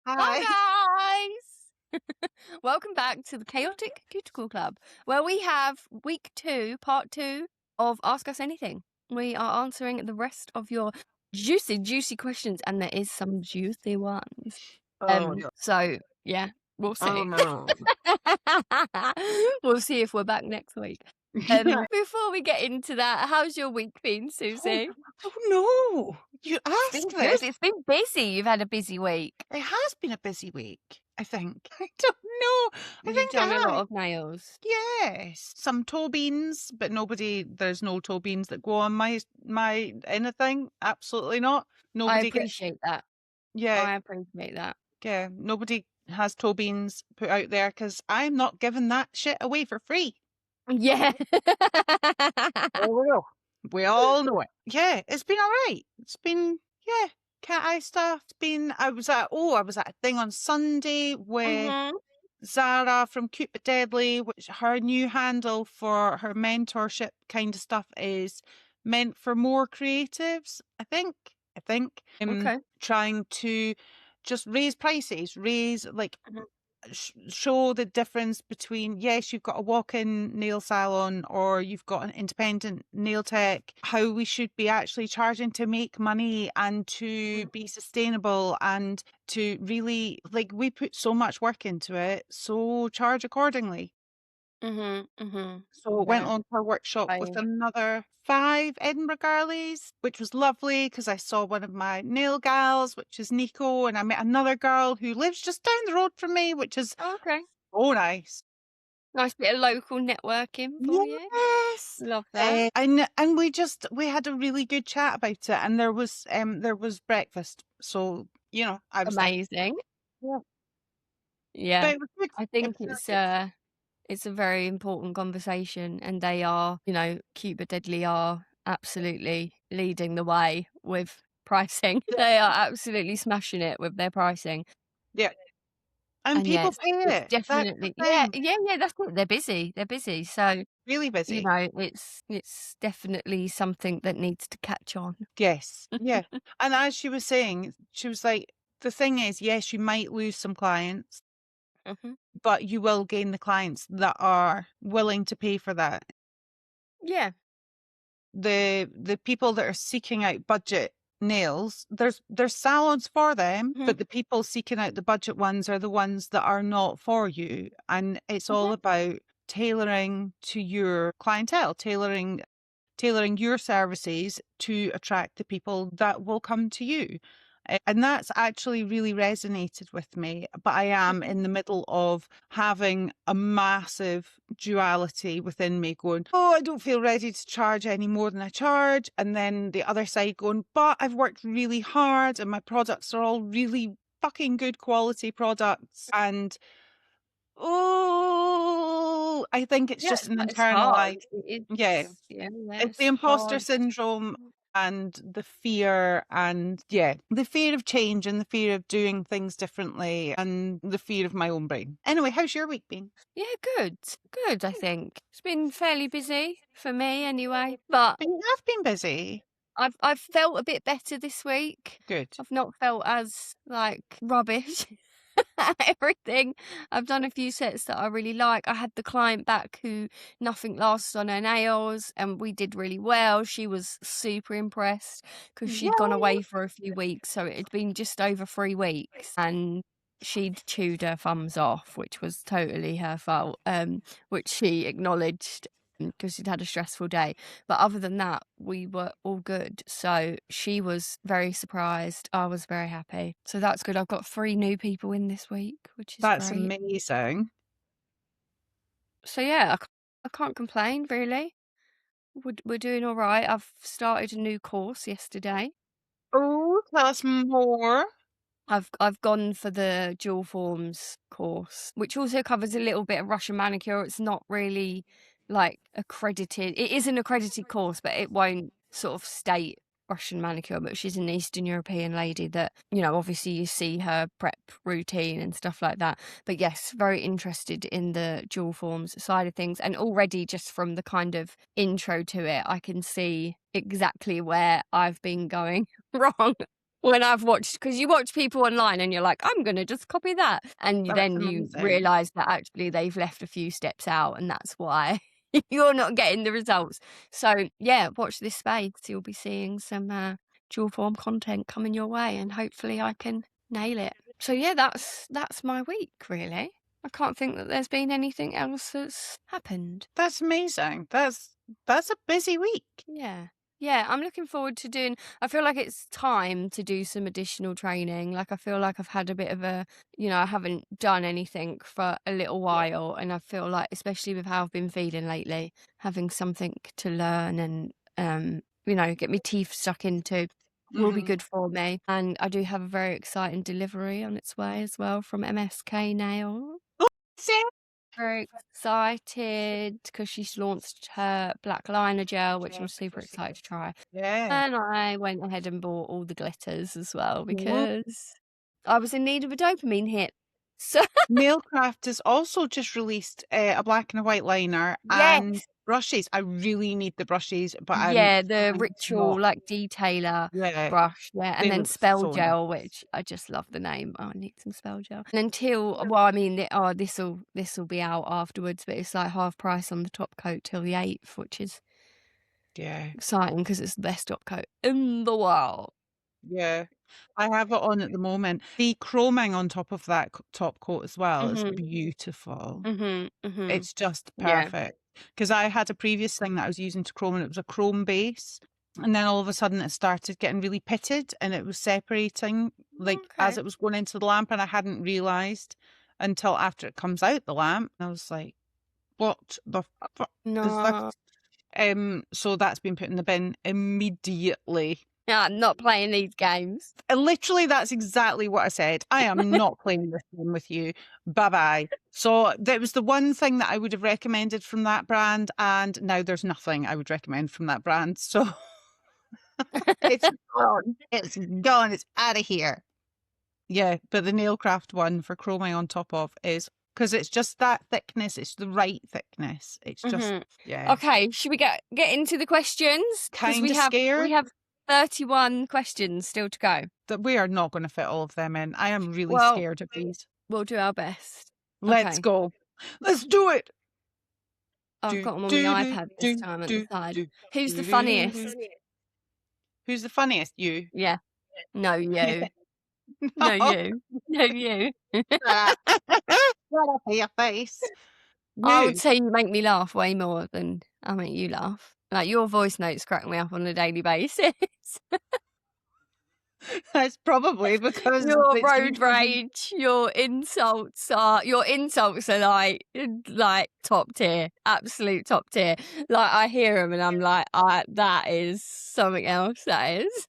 Hi. Hi guys! Welcome back to the Chaotic Cuticle Club, where we have week 2, part 2 of Ask Us Anything. We are answering the rest of your juicy questions, and there is some juicy ones. Oh, no. So yeah, we'll Oh, see. no. We'll see if we're back next week. Before we get into that, how's your week been, Oh, Susie? oh, no. You It's been asked good. this. It's been busy. You've had a busy week. It has been a busy week, I think. I don't know. I You've think done a I lot have. of nails. Yes. Some toe beans, but there's no toe beans that go on my anything. Absolutely not. I Nobody get, appreciate that. yeah, I appreciate that. yeah. Nobody has toe beans put out there because I'm not giving that shit away for free. Yeah. Oh, we know. We all know it. Yeah, it's been all right. It's been, yeah, cat eye stuff. It's been, I was at a thing on Sunday with Mhm. Zara from Cute But Deadly, which her new handle for her mentorship kind of stuff is meant for more creatives, I think. Okay. Trying to just raise prices, raise like Mhm. show the difference between, yes, you've got a walk-in nail salon or you've got an independent nail tech, how we should be actually charging to make money and to be sustainable and to really, like, we put so much work into it, so charge accordingly. Mhm. Mhm. So went Yeah. on to a workshop with I another 5 Edinburgh girlies, which was lovely because I saw one of my nail gals, which is Nico, and I met another girl who lives just down the road from me, which is okay. so nice. Nice bit of local networking for you. Yes. Love that. And we had a really good chat about it, and there was breakfast. So, I was there. Amazing. Yeah. Yeah. But it was good. I It think was really good. it's a very important conversation, and they are, Cute but Deadly are absolutely leading the way with pricing. Yeah. They are absolutely smashing it with their pricing. Yeah. And And yeah, people it's pay it's it. That's the definitely thing. that's it. They're busy, so, Really busy. it's definitely something that needs to catch on. Yes. Yeah. And as she was saying, she was like, the thing is, yes, you might lose some clients, Mhm. but you will gain the clients that are willing to pay for that. Yeah. The people that are seeking out budget nails, there's salons for them, Mhm. but the people seeking out the budget ones are the ones that are not for you. And it's all Mhm. about tailoring to your clientele, tailoring your services to attract the people that will come to you. And that's actually really resonated with me. But I am Mhm. in the middle of having a massive duality within me going, oh, I don't feel ready to charge any more than I charge. And then the other side going, but I've worked really hard and my products are all really fucking good quality products. And oh, I think it's Yeah, just an it's hard. internalized, yeah, it's the It's imposter hard. syndrome and the fear and yeah, the fear of change and the fear of doing things differently and the fear of my own brain. Anyway, how's your week been? Yeah, good. Good, I think. It's been fairly busy for me anyway, but But you have been busy. I've felt a bit better this week. Good. I've not felt as, like, rubbish at everything. I've done a few sets that I really like. I had the client back who nothing lasts on her nails, and we did really well. She was super impressed because 'cause she'd gone Yay! away for a few weeks, so it had been just over 3 weeks, and she'd chewed her thumbs off, which was totally her fault, which she acknowledged because she'd had a stressful day. But other than that, we were all good. So she was very surprised. I was very happy. So that's good. I've got 3 new people in this week, which is That's great. amazing. So yeah, I can't complain really. We're doing all right. I've started a new course yesterday. Oh, tell us more. I've gone for the dual forms course, which also covers a little bit of Russian manicure. It's not really like accredited. It is an accredited course, but it won't sort of state Russian manicure. But she's an Eastern European lady that, obviously you see her prep routine and stuff like that. But yes, very interested in the dual forms side of things. And already just from the kind of intro to it, I can see exactly where I've been going wrong when I've watched, because you watch people online and you're like, I'm going to just copy that. And That's then you amazing. realize that actually they've left a few steps out and that's why you're not getting the results. So, yeah, watch this space. You'll be seeing some dual form content coming your way and hopefully I can nail it. So, yeah, that's my week, really. I can't think that there's been anything else that's happened. That's amazing. That's a busy week. Yeah. Yeah, I'm looking forward to doing, I feel like it's time to do some additional training. Like, I feel like I've had a bit of I haven't done anything for a little while. And I feel like, especially with how I've been feeling lately, having something to learn and, get my teeth stuck into will be Mhm. good for me. And I do have a very exciting delivery on its way as well from MSK Nail. Same. Very excited because she's launched her black liner gel, which I'm super excited to try. Yeah. And I went ahead and bought all the glitters as well Woo. because I was in need of a dopamine hit. So Nailcraft has also just released a black and a white liner and yes, brushes. I really need the brushes, but I'm yeah, the trying to ritual not. like detailer Yeah, brush, yeah, and they then look spell so nice. gel, which I just love the name. Oh, I need some spell gel. And until, well, I mean, this'll be out afterwards, but it's like half price on the top coat till the 8th, which is Yeah, exciting because it's the best top coat in the world. yeah. I have it on at the moment. The chroming on top of that top coat as well is Mhm, beautiful. mhm, mhm. It's just Yeah. perfect. Because I had a previous thing that I was using to chrome and it was a chrome base. And then all of a sudden it started getting really pitted and it was separating like as Okay. it was going into the lamp and I hadn't realized until after it comes out the lamp. And I was like, what the fuck is this? No. So that's been put in the bin immediately. Yeah, I'm not playing these games. And literally, that's exactly what I said. I am not playing this game with you. Bye bye. So that was the one thing that I would have recommended from that brand, and now there's nothing I would recommend from that brand. So it's gone. It's gone. It's out of here. Yeah, but the Nailcraft one for chroming on top of is because it's just that thickness. It's the right thickness. It's just Mhm. yeah, Okay, should we get into the questions? Because kind we of have scared we have 31 questions still to go. that we are not going to fit all of them in. I am really Well, scared of these. we'll do our best. Let's Okay. go. Let's do it. I've Do got them on do my do iPad this do time at the do side. do Who's the do do funniest? do. Who's the funniest? You. Yeah. No, you. No, No. you. No, you. Shut up in your face. I would You. say you make me laugh way more than I make you laugh. Like, your voice notes crack me up on a daily basis. That's probably because Your it's road usually rage, your insults are like top tier, absolute top tier. Like, I hear them and I'm like, that is something else, that is.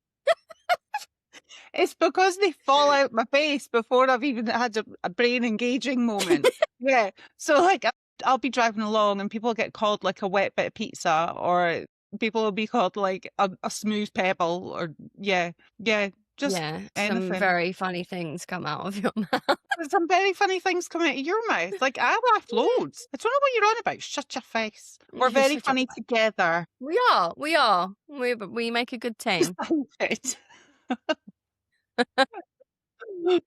it's because they fall out my face before I've even had a brain engaging moment. Yeah. So like I'll be driving along and people get called like a wet bit of pizza or people will be called like a smooth pebble or yeah, just Yeah, some anything. very funny things come out of your mouth. There's some very funny things coming out of your mouth. Like I laugh loads. I don't know what you're on about. Shut your face. We're Yeah, very shut up. funny together. We are. We make a good team. Stop it.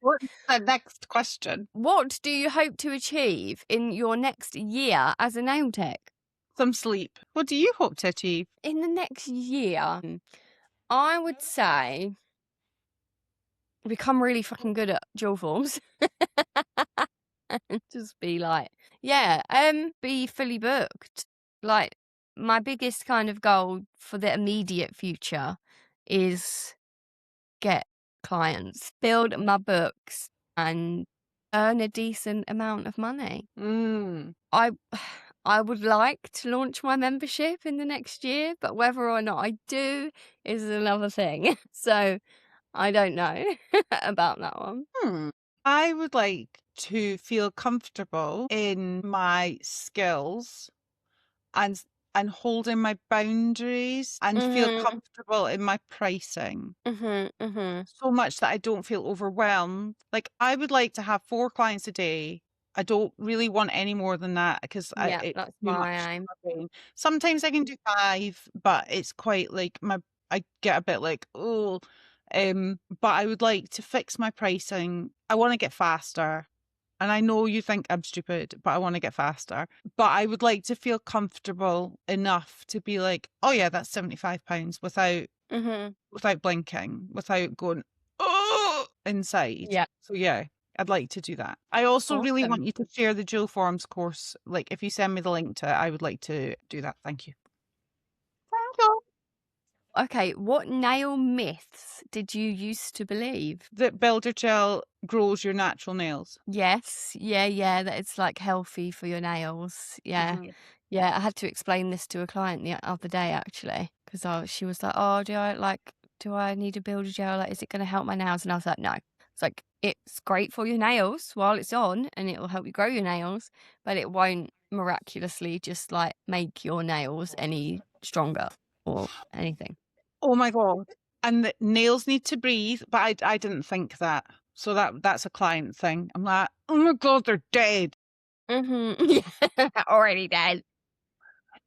What's the next question? What do you hope to achieve in your next year as a nail tech? Some sleep. What do you hope to achieve? In the next year, I would say become really fucking good at dual forms. And just be like, yeah, be fully booked. Like, my biggest kind of goal for the immediate future is get clients, build my books, and earn a decent amount of money. Mm. I I would like to launch my membership in the next year, but whether or not I do is another thing. So I don't know about that one. I would like to feel comfortable in my skills and and holding my boundaries and feel Mhm. comfortable in my pricing. Mhm. Mhm. So much that I don't feel overwhelmed. Like I would like to have 4 clients a day. I don't really want any more than that because I Yeah, it's that's too much my aim. for my brain. Sometimes I can do 5, but it's quite like I get a bit like, oh. But I would like to fix my pricing. I want to get faster. And I know you think I'm stupid, but I want to get faster. But I would like to feel comfortable enough to be like, oh yeah, that's £75 without blinking, without going, oh, inside. Yeah. So yeah, I'd like to do that. I also really Awesome. want you to share the dual forms course. Like if you send me the link to it, I would like to do that. Thank you. Thank you. Okay, what nail myths did you used to believe? That builder gel grows your natural nails. Yes, yeah, that it's like healthy for your nails. Yeah. Mhm. Yeah, I had to explain this to a client the other day actually, because she was like, "Oh, do I need a builder gel? Like, is it going to help my nails?" And I was like, "No." It's like it's great for your nails while it's on, and it will help you grow your nails, but it won't miraculously just like make your nails any stronger or anything. Oh my God. And the nails need to breathe, but I didn't think that. So that's a client thing. I'm like, oh my God, they're dead. Yeah, already dead.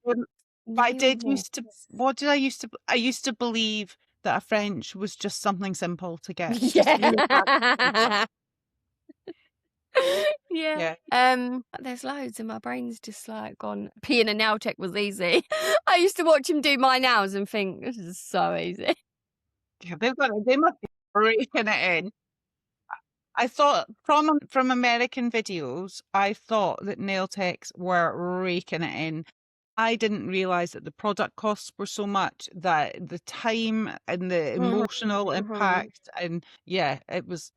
Um, But I Nail did used to, myths. what did I used to, I used to believe that a French was just something simple to get, just really practical. Yeah. Yeah. Yeah. There's loads and my brain's just like gone, peeing a nail tech was easy. I used to watch him do my nails and think, this is so easy. Yeah, they must be breaking it in. I thought from American videos, I thought that nail techs were raking it in. I didn't realize that the product costs were so much that the time and the Mhm, emotional mhm, impact and yeah, it was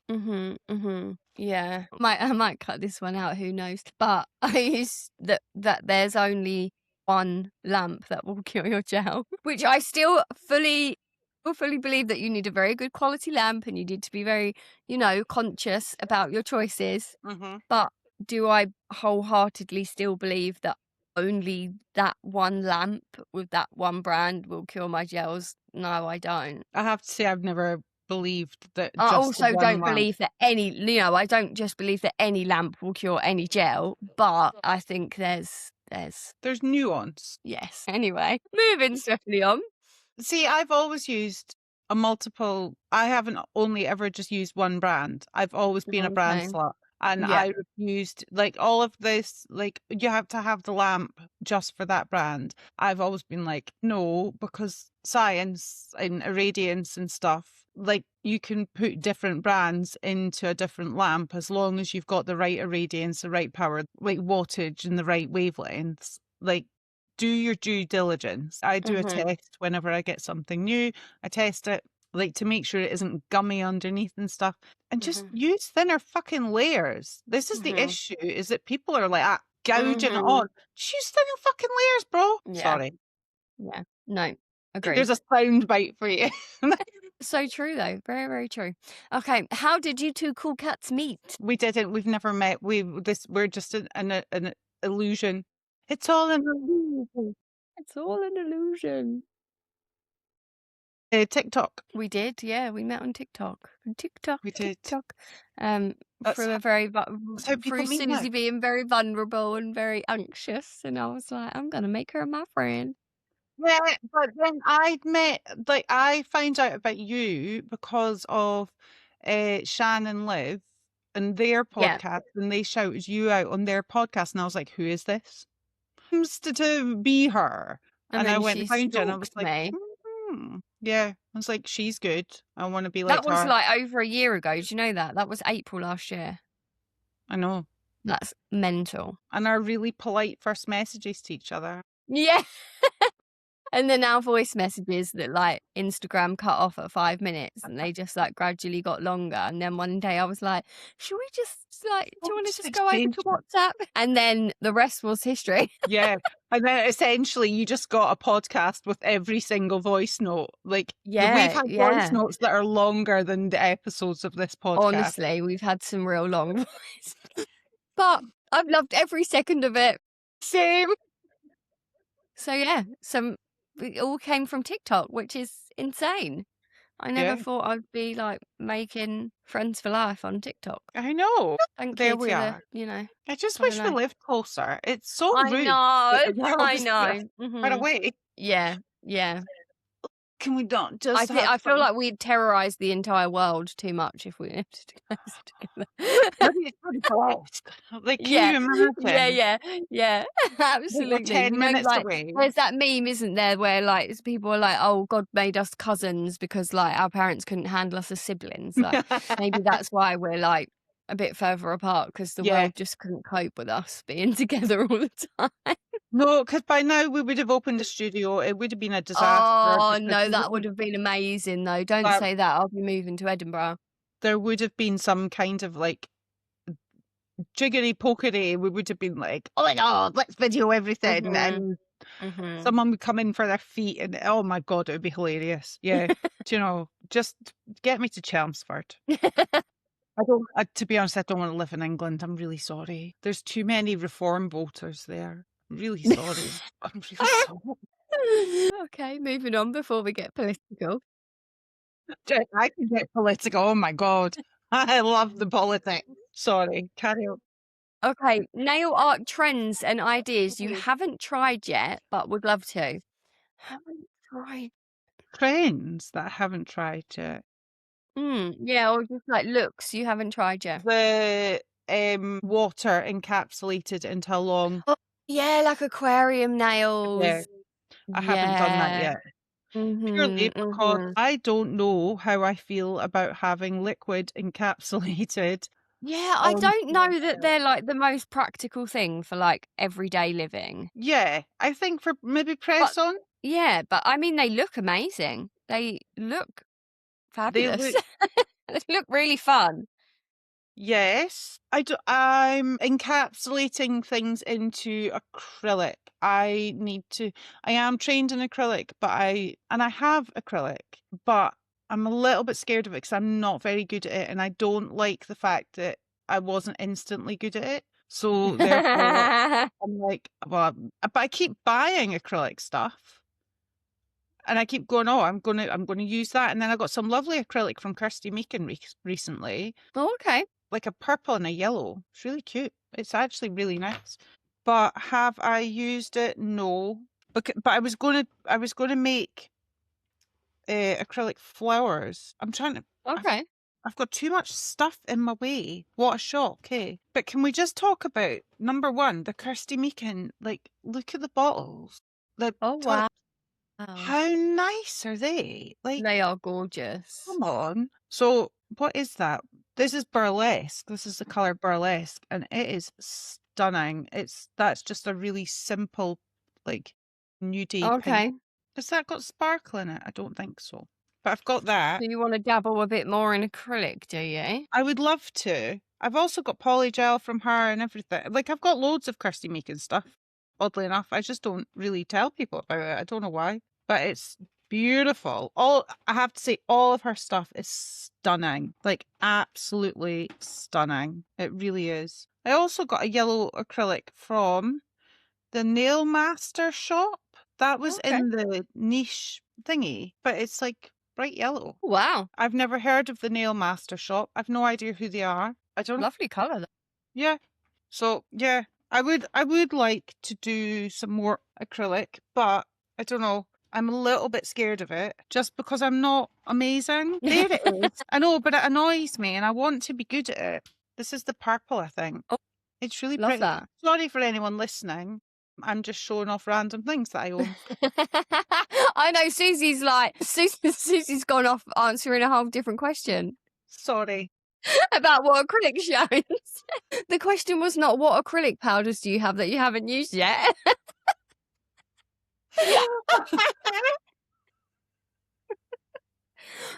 yeah. I might cut this one out, who knows. But I used that there's only one lamp that will cure your gel, which I still fully believe that you need a very good quality lamp and you need to be very, conscious about your choices. mhm. But do I wholeheartedly still believe that only that one lamp with that one brand will cure my gels? No, I don't. I have to say I've never believed that I just the also one don't lamp. believe that I don't just believe that any lamp will cure any gel, but I think there's There's nuance. yes. Anyway, moving swiftly on. See, I've always used a multiple. I haven't only ever just used one brand. I've always been a brand Okay. slut. And Yeah. I've used like all of this, like you have to have the lamp just for that brand. I've always been like, no, because science and irradiance and stuff, like you can put different brands into a different lamp as long as you've got the right irradiance, the right power, like wattage and the right wavelengths. Like do your due diligence. I do a Mhm. test whenever I get something new. I test it, like to make sure it isn't gummy underneath and stuff. And just Mhm. use thinner fucking layers. This is the Mhm. issue, is that people are like gouging it on. Mhm. Just use thinner fucking layers, bro. Yeah. Sorry. Yeah. No. There's Agreed. a sound bite for you. So true though. Very, very true. Okay. How did you two cool cats meet? We didn't. We've never met. We're just an illusion. It's all an illusion. It's all an illusion. TikTok. We did, yeah, we met on TikTok. TikTok, We did. TikTok. That's Through a very that's how people through meet now. Susie being very vulnerable and very anxious, and I was like, I'm gonna make her my friend. Yeah, but then I'd met like I found out about you because of Shan and Liv and their Yeah, podcast, and they shouted you out on their podcast, and I was like, "Who is this?" Seems to be her, and and I then went she and found you, and I was stalked like, me. Yeah, I was like, "She's good. I want to be That like was her." like over a year ago. Do you know that? That was April last year. I know, That's mental. and our really polite first messages to each other. Yeah. And then our voice messages that like Instagram cut off at 5 minutes and they just like gradually got longer. And then one day I was like, should we just like, do you want to Just just go over exchange. to WhatsApp? And then the rest was history. Yeah. And then essentially you just got a podcast with every single voice note. Like we've Yeah, had voice yeah. notes that are longer than the episodes of this podcast. Honestly, we've had some real long voice. But I've loved every second of it. Same. So yeah, it all came from TikTok, which is insane. I never Yeah. thought I'd be like making friends for life on TikTok. I know. Thank There you we to are. I just I don't wish we know. lived closer. It's so I rude know, that the world I is so know. far Mhm. away. Yeah, yeah. Can we not just have I feel some? like we'd terrorise the entire world too much if we lived close together. Maybe it's pretty close. Like, can Yeah. you Yeah, imagine? yeah, yeah, Like, we're absolutely. 10 You know, minutes like, away. there's that meme, isn't there, where, like, people are like, "Oh, God made us cousins because, like, our parents couldn't handle us as siblings." Like, maybe that's why we're, like, a bit further apart because the Yeah. world just couldn't cope with us being together all the time. No, because by now we would have opened a studio. It would have been a disaster Oh, because no, we that would wouldn't have been amazing, though. Don't uh, say that. I'll be moving to Edinburgh. there would have been some kind of, like, jiggery pokery. We would have been like, "Oh my God, let's video everything." Mhm, And mhm. someone would come in for their feet and, oh my God, it would be hilarious. Yeah. Do you know, just get me to Chelmsford. To be honest, I don't want to live in England. I'm really sorry. There's too many reform voters there. I'm really sorry. I'm really sorry. Okay, moving on before we get political. I can get political. Oh my God. I love the politics. Sorry. Carry on. Okay, nail art trends and ideas you haven't tried yet, but would love to. Haven't tried. Trends that I haven't tried yet. Yeah, or just like looks you haven't tried yet. The water encapsulated into a long. Oh, yeah, like aquarium Yeah, nails. I haven't done that Yeah. yet. Purely Mhm, because mhm. I don't know how I feel about having liquid encapsulated Yeah, I on don't know that they're like the most practical thing for like everyday living. yeah, I think for maybe But press on, yeah, but I mean they look amazing. They look they fabulous. look They look really fun. yes. I'm encapsulating things into acrylic. I am trained in acrylic, but I have acrylic, but I'm a little bit scared of it because I'm not very good at it, and I don't like the fact that I wasn't instantly good at it. So therefore, I'm like, well, but I keep buying acrylic stuff. And I keep going, oh, I'm gonna use that. And then I got some lovely acrylic from Kirsty Meakin recently, Oh, okay. like a purple and a yellow. It's really cute. It's actually really nice. But have I used it? No. But I was gonna make acrylic flowers. I've Okay. I've got too much stuff in my way. What a shock, hey. But can we just talk about number one, the Kirsty Meakin? Like, look at the bottles. The Oh, top. wow. How nice are they? Like, They are gorgeous. come on. So, what is that? This is burlesque. This is the color burlesque, and it is stunning. That's just a really simple, like, nudie pink. Okay. Has that got sparkle in it? I don't think so. But I've got that. So you wanna dabble a bit more in acrylic, do you? I would love to. I've also got polygel from her and everything. Like, I've got loads of Kirsty Meakin stuff. Oddly enough, I just don't really tell people about it. I don't know why, but it's beautiful. I have to say, all of her stuff is stunning. Like, absolutely stunning. It really is. I also got a yellow acrylic from the Nail Master shop. That was Okay. in the niche thingy, but it's like bright yellow. Wow. I've never heard of the Nail Master shop. I've no idea who they are. I don't know. Lovely colour though. Yeah. So yeah, I would like to do some more acrylic, but I don't know. I'm a little bit scared of it just because I'm not amazing. There it is. I know, but it annoys me and I want to be good at it. This is the purple, I think. Oh, It's really love pretty. that. Sorry for anyone listening. I'm just showing off random things that I own. I know Susie's gone off answering a whole different question Sorry. about what acrylic shows. The question was not what acrylic powders do you have that you haven't used yet?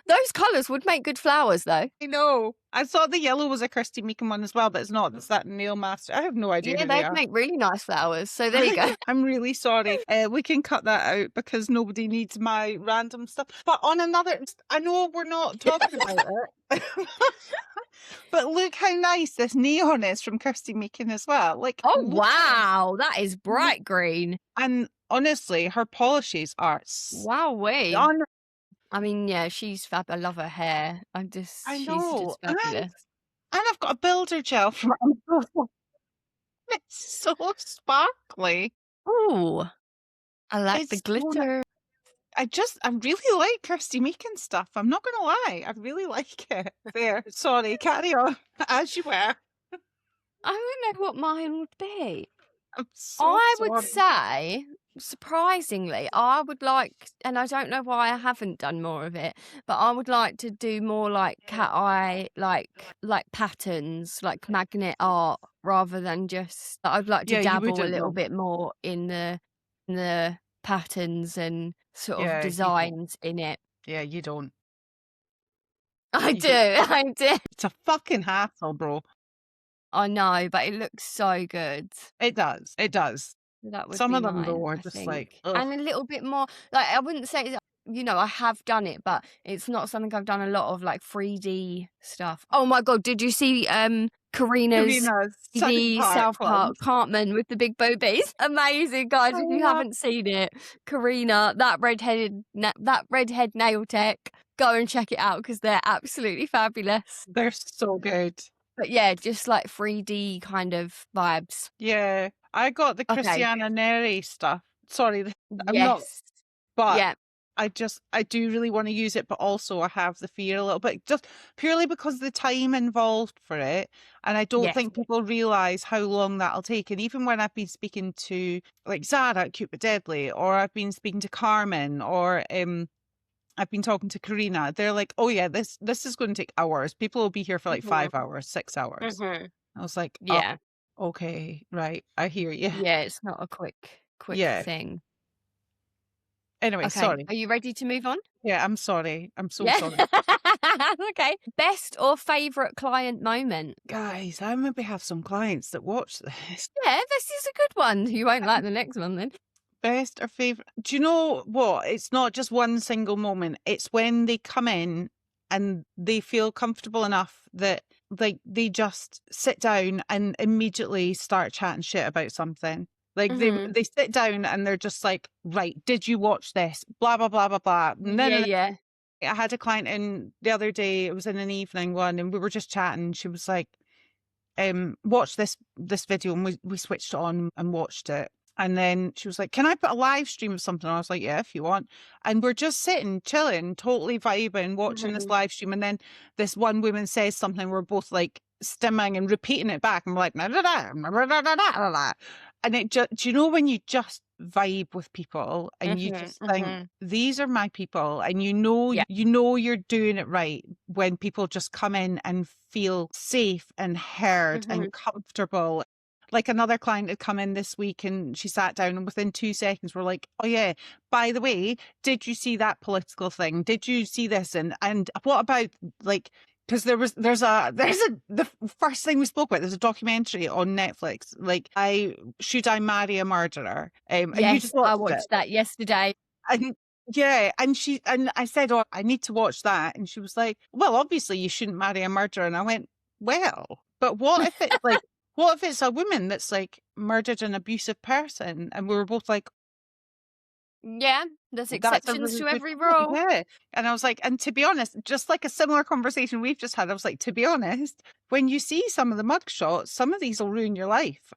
Those colours would make good flowers though. I know. I thought the yellow was a Kirsty Meakin one as well, but it's not. It's that Nail Master. I have no idea Yeah, who they they'd are. make really nice flowers. So there you go. I'm really sorry. We can cut that out because nobody needs my random stuff. But on another, I know we're not talking about it, but look how nice this neon is from Kirsty Meakin as well. Like, Oh look at it. wow, that is bright green. And honestly, her polishes are Wowee. stunning. I mean, yeah, she's fab. I love her hair. I She's know. just fabulous. And I've got a builder gel from it's so sparkly. Ooh, I like the It's so nice. glitter. I really like Kirsty Meakin stuff. I'm not gonna lie. I really like it. There. Sorry, carry on. As you were. I don't know what mine would be. I'm so I would sorry. say, surprisingly, I would like, and I don't know why I haven't done more of it, but I would like to do more like cat eye, like patterns, like magnet art, rather than just. I'd like to Yeah, you dabble a wouldn't little know. bit more in the patterns and sort of Yeah, you don't. designs in it. Yeah, you don't. I You do, don't. I do. It's a fucking hassle, bro. I know, but it looks so good. It does. It does. That would Some be of them mine, though are I just think. like, ugh. And a little bit more like, I wouldn't say that, I have done it, but it's not something I've done a lot of, like, 3D stuff. Oh my god, did you see, Karina's Karina's South 3D Park South one. Park Cartman with the big boobies? Amazing, guys, I if you love. haven't seen it, Karina, that redhead nail tech, go and check it out because 'cause they're absolutely fabulous. They're so good. But yeah, just like 3D kind of vibes. Yeah, I got the Okay. Christiana Neri stuff. Sorry, I'm not, Yes. but Yeah. I do really want to use it, but also I have the fear a little bit, just purely because of the time involved for it. And I don't Yes. think people realize how long that'll take. And even when I've been speaking to like Zara at Cute but Deadly, or I've been speaking to Carmen, or I've been talking to Karina, they're like, oh yeah, this is going to take hours. People will be here for like Mhm. 5 hours, 6 hours. Mhm. I was like, oh, Yeah. okay, right. I hear you. Yeah, it's not a quick Yeah. thing. Anyway, Okay, sorry. are you ready to move on? Yeah, I'm sorry. I'm so Yeah. sorry. Okay. Best or favorite client moment? Guys, I maybe have some clients that watch this. Yeah, this is a good one. You won't like the next one then. Best or favorite? Do you know what? It's not just one single moment. It's when they come in and they feel comfortable enough that like they just sit down and immediately start chatting shit about something. Like Mhm. they sit down and they're just like, right, did you watch this? Blah blah blah blah blah. No, Yeah, no, no. yeah. I had a client in the other day, it was in an evening one, and we were just chatting. She was like, watch this video, and we switched it on and watched it. And then she was like, can I put a live stream of something? I was like, yeah, if you want. And we're just sitting, chilling, totally vibing, watching this Mhm. live stream. And then this one woman says something, we're both like stimming and repeating it back. And we're like, "Nah, nah, nah, nah, nah, nah, nah, nah, nah." And it just, do you know when you just vibe with people and you Mhm. just think, Mhm. these are my people, and Yeah. you know you're doing it right when people just come in and feel safe and heard Mhm. and comfortable. Like another client had come in this week and she sat down and within 2 seconds we're like, oh yeah, by the way, did you see that political thing? Did you see this? And what about like, because the first thing we spoke about, there's a documentary on Netflix, like should I marry a murderer? And you Yes, just I watched it. watched that yesterday. And yeah, and I said, oh, I need to watch that. And she was like, well, obviously you shouldn't marry a murderer. And I went, well, but what if it's a woman that's like murdered an abusive person? And we were both like, Yeah, there's that's a exceptions really to good every point. rule. Yeah. And I was like, and to be honest, just like a similar conversation we've just had, I was like, to be honest, when you see some of the mug shots, some of these will ruin your life.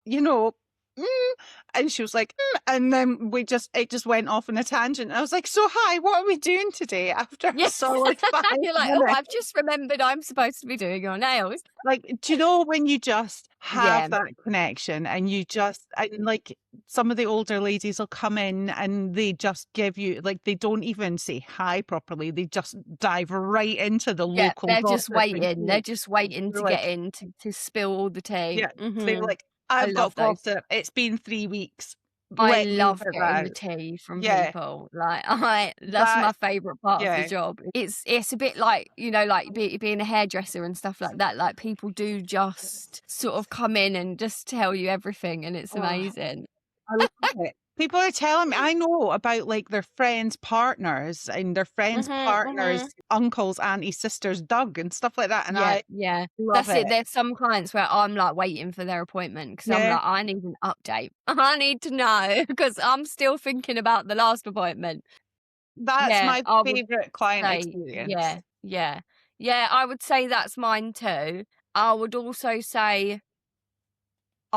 You know, mm. And she was like, and then it just went off on a tangent. I was like, so hi, what are we doing today after a Yeah. solid five You're like, "Oh, minutes? I've just remembered I'm supposed to be doing your nails." Like, do you know when you just have Yeah. that connection and like some of the older ladies will come in and they just give you, like, they don't even say hi properly. They just dive right into the Yeah, local they're just gossip. And waiting. They're just waiting you're to like, get in to spill all the tea. yeah, they're Mhm. like, I I've love got those. gossip. It's been 3 weeks. I Let me love get getting that the out. tea from Yeah, people. Like, I that's that, my favourite part of the yeah. job. It's a bit like, like being a hairdresser and stuff like that. Like, people do just sort of come in and just tell you everything, and it's Oh, amazing. I love it. People are telling me, I know about like their friends' partners and their friends' Mhm, partners' mhm. uncles, aunties, sisters, Doug and stuff like that. And Yeah, I yeah. love That's it. it. There's some clients where I'm, like, waiting for their appointment because 'cause I'm Yeah, like, "I need an update. I need to know because 'cause I'm still thinking about the last appointment." that's Yeah, my I would favorite client say experience. yeah, yeah. Yeah, I would say that's mine too. I would also say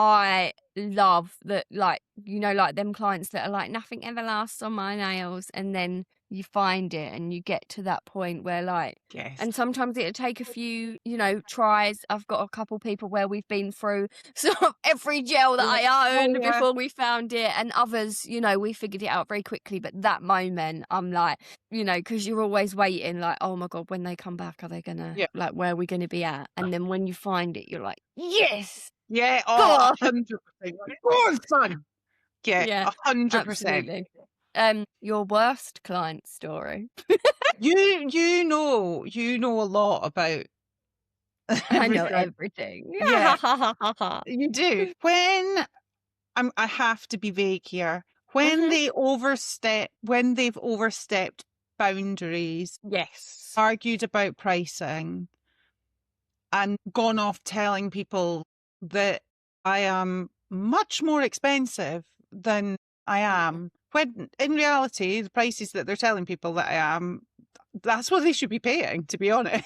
I love that, like, you know, like them clients that are like, nothing ever lasts on my nails. And then you find it and you get to that point where like, Yes. and sometimes it'll take a few, you know, tries. I've got a couple people where we've been through sort of every gel that Yeah. I Oh, owned yeah. before we found it. And others, you know, we figured it out very quickly. But that moment, I'm like, you know, because you're always waiting, like, oh my God, when they come back, are they gonna, Yeah. like, where are we gonna be at? And then when you find it, you're like, yes, Yeah. Oh, God. 100%. Go on, son. Yeah, Yeah, 100%. absolutely. Your worst client story? You know a lot about I know everything. everything. Yeah, you do. When I have to be vague here. When Mhm. they've overstepped boundaries, Yes. argued about pricing, and gone off telling people that I am much more expensive than I Mm. am, when in reality, the prices that they're telling people that I am, that's what they should be paying, to be honest.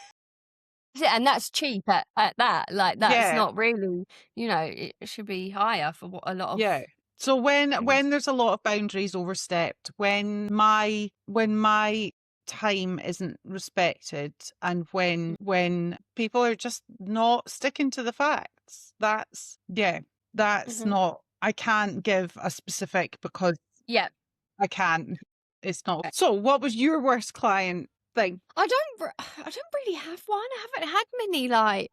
Yeah, and that's cheap at that. Like, that's Yeah, not really, you know, it should be higher for what a lot of yeah. So when things. there's a lot of boundaries overstepped, when my time isn't respected, and when people are just not sticking to the facts, that's Mhm. not, I can't give a specific because Yeah. I can't. It's not. So what was your worst client thing? I don't really have one. I haven't had many, like,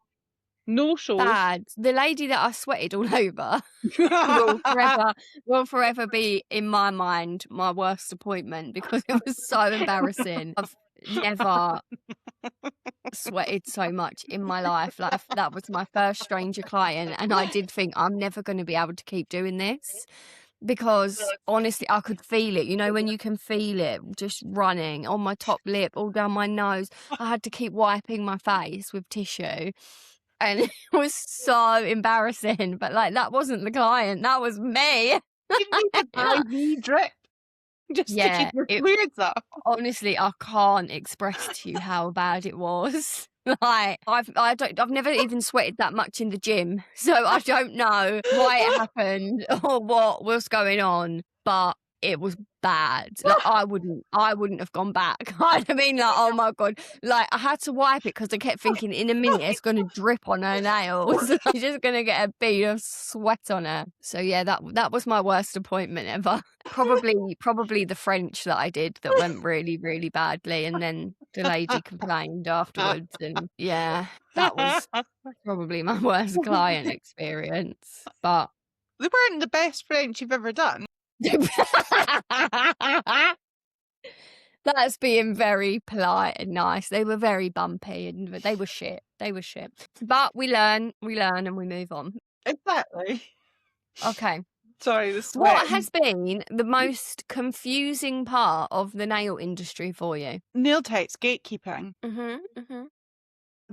No shows. bad. The lady that I sweated all over will forever be in my mind my worst appointment because it was so embarrassing. I've never sweated so much in my life. Like, that was my first stranger client, and I did think I'm never going to be able to keep doing this because honestly, I could feel it. You know, when you can feel it just running on my top lip, all down my nose. I had to keep wiping my face with tissue. And it was so embarrassing, but like that wasn't the client, that was me. You need an IV drip just to keep Yeah, your it fluids up. honestly, I can't express to you how bad it was. Like, I've never even sweated that much in the gym, so I don't know why it happened or what was going on, but it was bad. Like, I wouldn't have gone back. I'd have been like, "Oh my God." Like, I had to wipe it because I kept thinking, in a minute, it's gonna drip on her nails. She's just gonna get a bead of sweat on her. So yeah, that was my worst appointment ever. Probably the French that I did that went really, really badly, and then the lady complained afterwards, and yeah, that was probably my worst client experience, but They weren't the best French you've ever done. that's being very polite and nice. They were very bumpy and they were shit. They were shit. But we learn and we move on. Exactly. Okay. Sorry, the What sweat. has been the most confusing part of the nail industry for you? Nail tech's gatekeeping. Mhm. Mhm.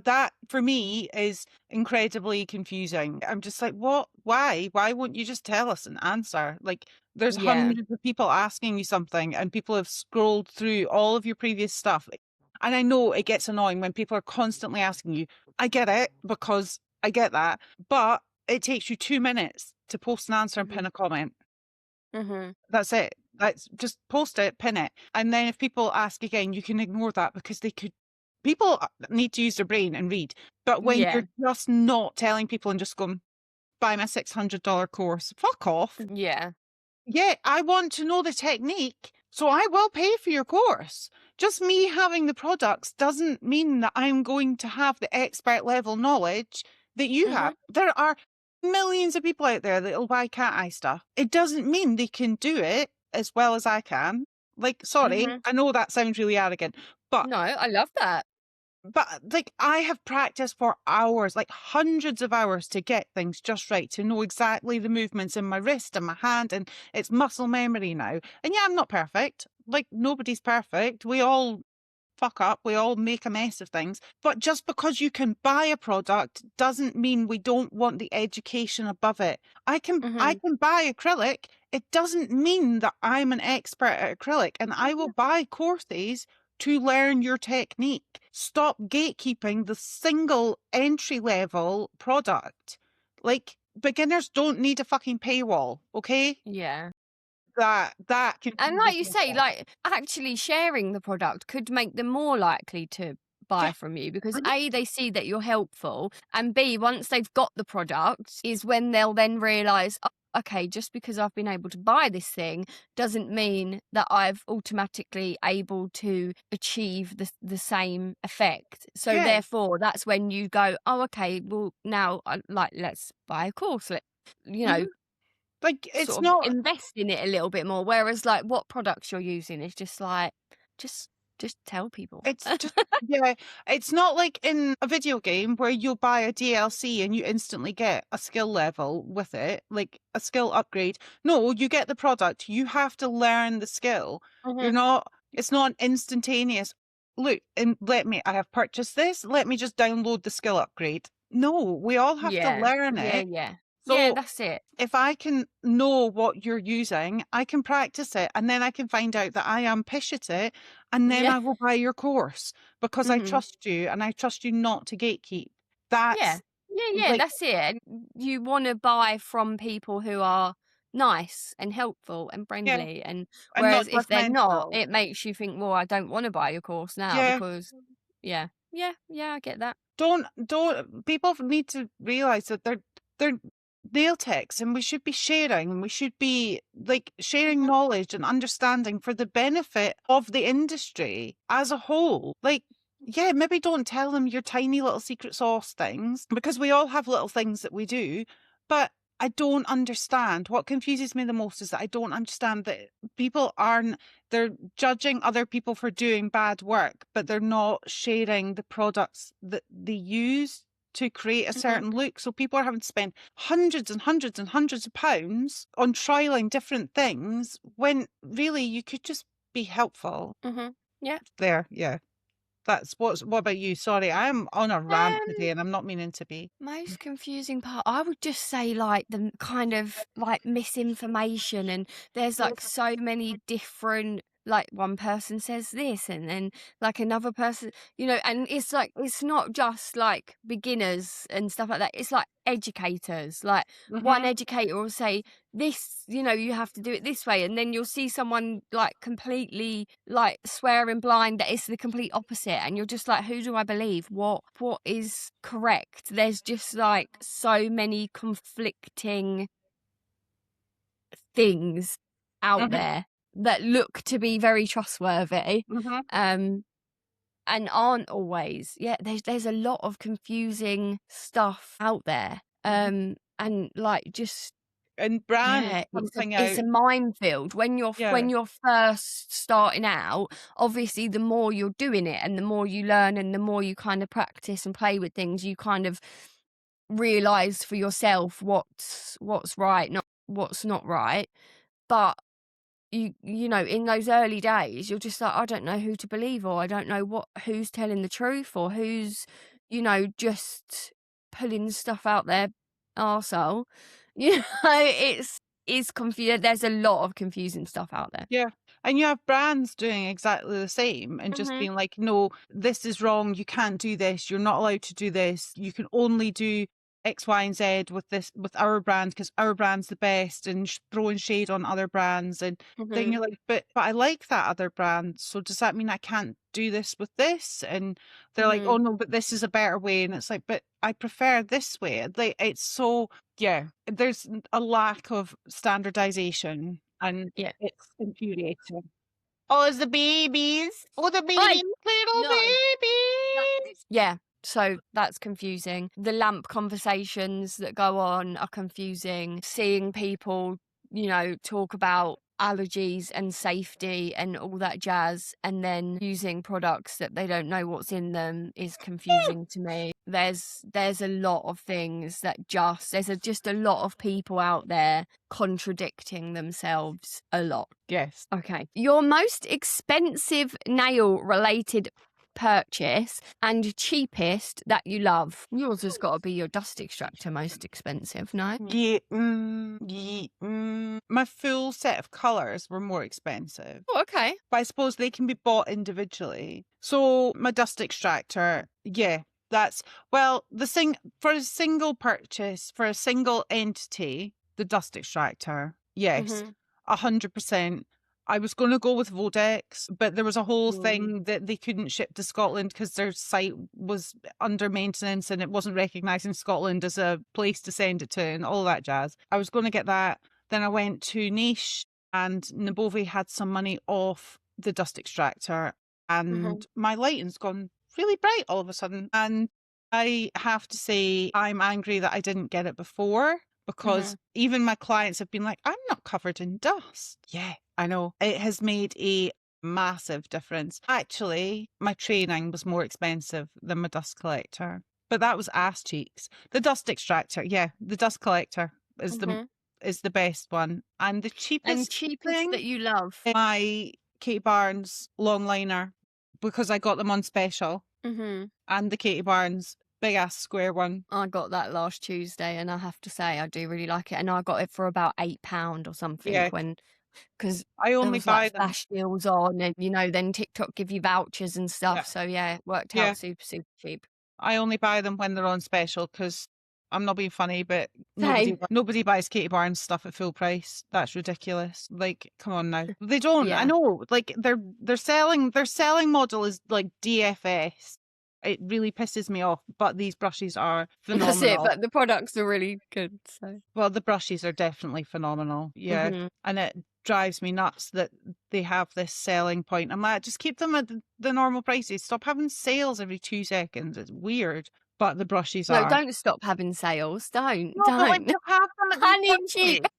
That for me is incredibly confusing. I'm just like, what? Why? Why won't you just tell us an answer? Like, there's Yeah. hundreds of people asking you something, and people have scrolled through all of your previous stuff. And I know it gets annoying when people are constantly asking you. I get it, because I get that, but it takes you 2 minutes to post an answer and pin Mhm. a comment. Mhm. That's it. That's just post it, pin it. And then if people ask again, you can ignore that, because people need to use their brain and read. But when Yeah. you're just not telling people and just going, buy my $600 course, fuck off. Yeah. Yeah, I want to know the technique, so I will pay for your course. Just me having the products doesn't mean that I'm going to have the expert level knowledge that you have. Mhm. There are millions of people out there that'll buy cat eye stuff. It doesn't mean they can do it as well as I can. Like, sorry, Mhm. I know that sounds really arrogant, but No, I love that. like, I have practiced for hours, like hundreds of hours, to get things just right, to know exactly the movements in my wrist and my hand, and it's muscle memory now. And yeah, I'm not perfect. Like, nobody's perfect. We all fuck up. We all make a mess of things. But just because you can buy a product doesn't mean we don't want the education above it. I Mhm. can buy acrylic. It doesn't mean that I'm an expert at acrylic, and I will buy courses to learn your technique. Stop gatekeeping the single entry level product. Like, beginners don't need a fucking paywall, okay? Yeah. That And like confuses you me. say, like actually sharing the product could make them more likely to buy Yeah. from you because Mhm. A, they see that you're helpful, and B, once they've got the product, is when they'll then realise, oh, okay, just because I've been able to buy this thing doesn't mean that I've automatically able to achieve the same effect. So Yeah. therefore, that's when you go, oh, okay, well now like let's buy a course. You know, Mhm. Like, it's sort of not invest in it a little bit more. Whereas like what products you're using is just like just just tell people. it's just yeah, it's not like in a video game where you'll buy a DLC and you instantly get a skill level with it, like a skill upgrade. No, you get the product, you have to learn the skill. You're Mhm. not It's not instantaneous. Look, and I have purchased this, let me just download the skill upgrade. No, we all have to Yeah. learn Yeah, it. yeah. Yeah, So that's it. if I can know what you're using, I can practice it and then I can find out that I am pish at it and then Yeah. I will buy your course because I Mhm. trust you and I trust you not to gatekeep. Yeah. That's Yeah, yeah, like, that's it. And you wanna buy from people who are nice and helpful and yeah, friendly, and and not whereas if they're not, judgmental. it makes you think, "Well, I don't wanna buy your course now Yeah. because" yeah. Yeah, yeah, I get that. Don't people need to realize that they're nail techs and we should be sharing and we should be like sharing Mhm. knowledge and understanding for the benefit of the industry as a whole. Like, yeah, maybe don't tell them your tiny little secret sauce things because we all have little things that we do, but I don't understand. What confuses me the most is that I don't understand that people aren't they're judging other people for doing bad work, but they're not sharing the products that they use to create a Mhm. certain look. So people are having to spend hundreds and hundreds and hundreds of pounds on trialing different things when really you could just be helpful. Mhm. Yeah. There, yeah. What about you? Sorry, I'm on a rant Um today and I'm not meaning to be. Most confusing part, I would just say like the kind of like misinformation, and there's like so many different, like one person says this and then like another person, and it's like it's not just like beginners and stuff like that. It's like educators. Like one Mm-hmm. educator will say this, you have to do it this way, and then you'll see someone like completely like swearing blind that it's the complete opposite, and you're just like, who do I believe? What is correct? There's just like so many conflicting things out Mm-hmm. there that look to be very trustworthy, Mm-hmm. um and aren't always. Yeah, there's a lot of confusing stuff out there, Mm-hmm. and like just And brands yeah, pumping it's out, a minefield when you're yeah. when you're first starting out. Obviously, the more you're doing it, and the more you learn, and the more you kind of practice and play with things, you kind of realize for yourself what's right, not what's not right. But in those early days, you're just like, I don't know who to believe, or I don't know who's telling the truth, or who's just pulling stuff out their arsehole. It's confusing. There's a lot of confusing stuff out there. Yeah. And you have brands doing exactly the same and just Mhm. being like, no, this is wrong. You can't do this. You're not allowed to do this. You can only do X, Y, and Z with this, with our brand, because our brand's the best, and throwing shade on other brands. And then Mhm. you're like, but I like that other brand. So does that mean I can't do this with this? And they're like, oh Mhm. no, but this is a better way. And it's like, but I prefer this way. Like, it's so, yeah, there's a lack of standardization and Yeah. it's infuriating. Oh, it's the babies. Oh, the Oi! babies, little No. babies. Yeah, so that's confusing. The lamp conversations that go on are confusing. Seeing people, talk about allergies and safety and all that jazz, and then using products that they don't know what's in them is confusing to me. There's a lot of things that just a lot of people out there contradicting themselves a lot. Yes. Okay. Your most expensive nail related purchase and cheapest that you love. Yours has got to be your dust extractor most expensive, no? Yeah, yeah, my full set of colours were more expensive, Oh, okay. but I suppose they can be bought individually. So my dust extractor, yeah, Well, for a single purchase, for a single entity, the dust extractor, yes, 100%. I was going to go with Vodex, but there was a whole thing that they couldn't ship to Scotland because their site was under maintenance and it wasn't recognised in Scotland as a place to send it to and all that jazz. I was going to get that. Then I went to Niche and Nabovi had some money off the dust extractor and my lighting's gone really bright all of a sudden. And I have to say, I'm angry that I didn't get it before because even my clients have been like, I'm not covered in dust. Yeah, I know. It has made a massive difference. Actually, my training was more expensive than my dust collector, but that was ass cheeks. The dust extractor, yeah, the dust collector is the best one. And the And cheapest cheapest thing, that you love. my Kate Barnes long liner, because I got them on special. And the Katie Barnes big ass square one. I got that last Tuesday, and I have to say I do really like it. And I got it for about £8 or something Yeah, because I there only was like buy them. flash deals on, and then TikTok give you vouchers and stuff. Yeah, So yeah, it worked yeah. out super cheap. I only buy them when they're on special because I'm not being funny, but Same. nobody buys Katie Barnes stuff at full price. That's ridiculous. Like, come on now. They don't. I Yeah. know. Like their selling model is like DFS. It really pisses me off. But these brushes are That's it. phenomenal. But the products are really good. So Well, the brushes are definitely phenomenal. Yeah. And it drives me nuts that they have this selling point. I'm like, just keep them at the normal prices. Stop having sales every 2 seconds. It's weird. But the brushes no, are. don't stop having sales. Don't. No, but like just have them at these Honey cheap. prices.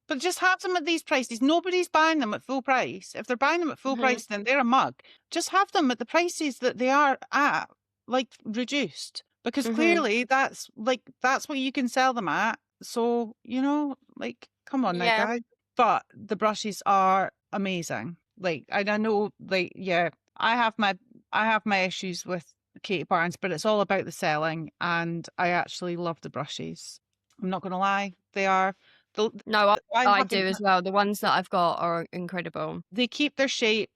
But just have them at these prices. Nobody's buying them at full price. If they're buying them at full price, then they're a mug. Just have them at the prices that they are at, like reduced. Because clearly that's what you can sell them at. So, like, come on now, Yeah. guys. But the brushes are amazing. Like, and I know, like, yeah, I have my issues with Katie Barnes, but it's all about the selling, and I actually love the brushes. I'm not gonna lie. They are No, I I haven't. do as well. The ones that I've got are incredible. They keep their shape,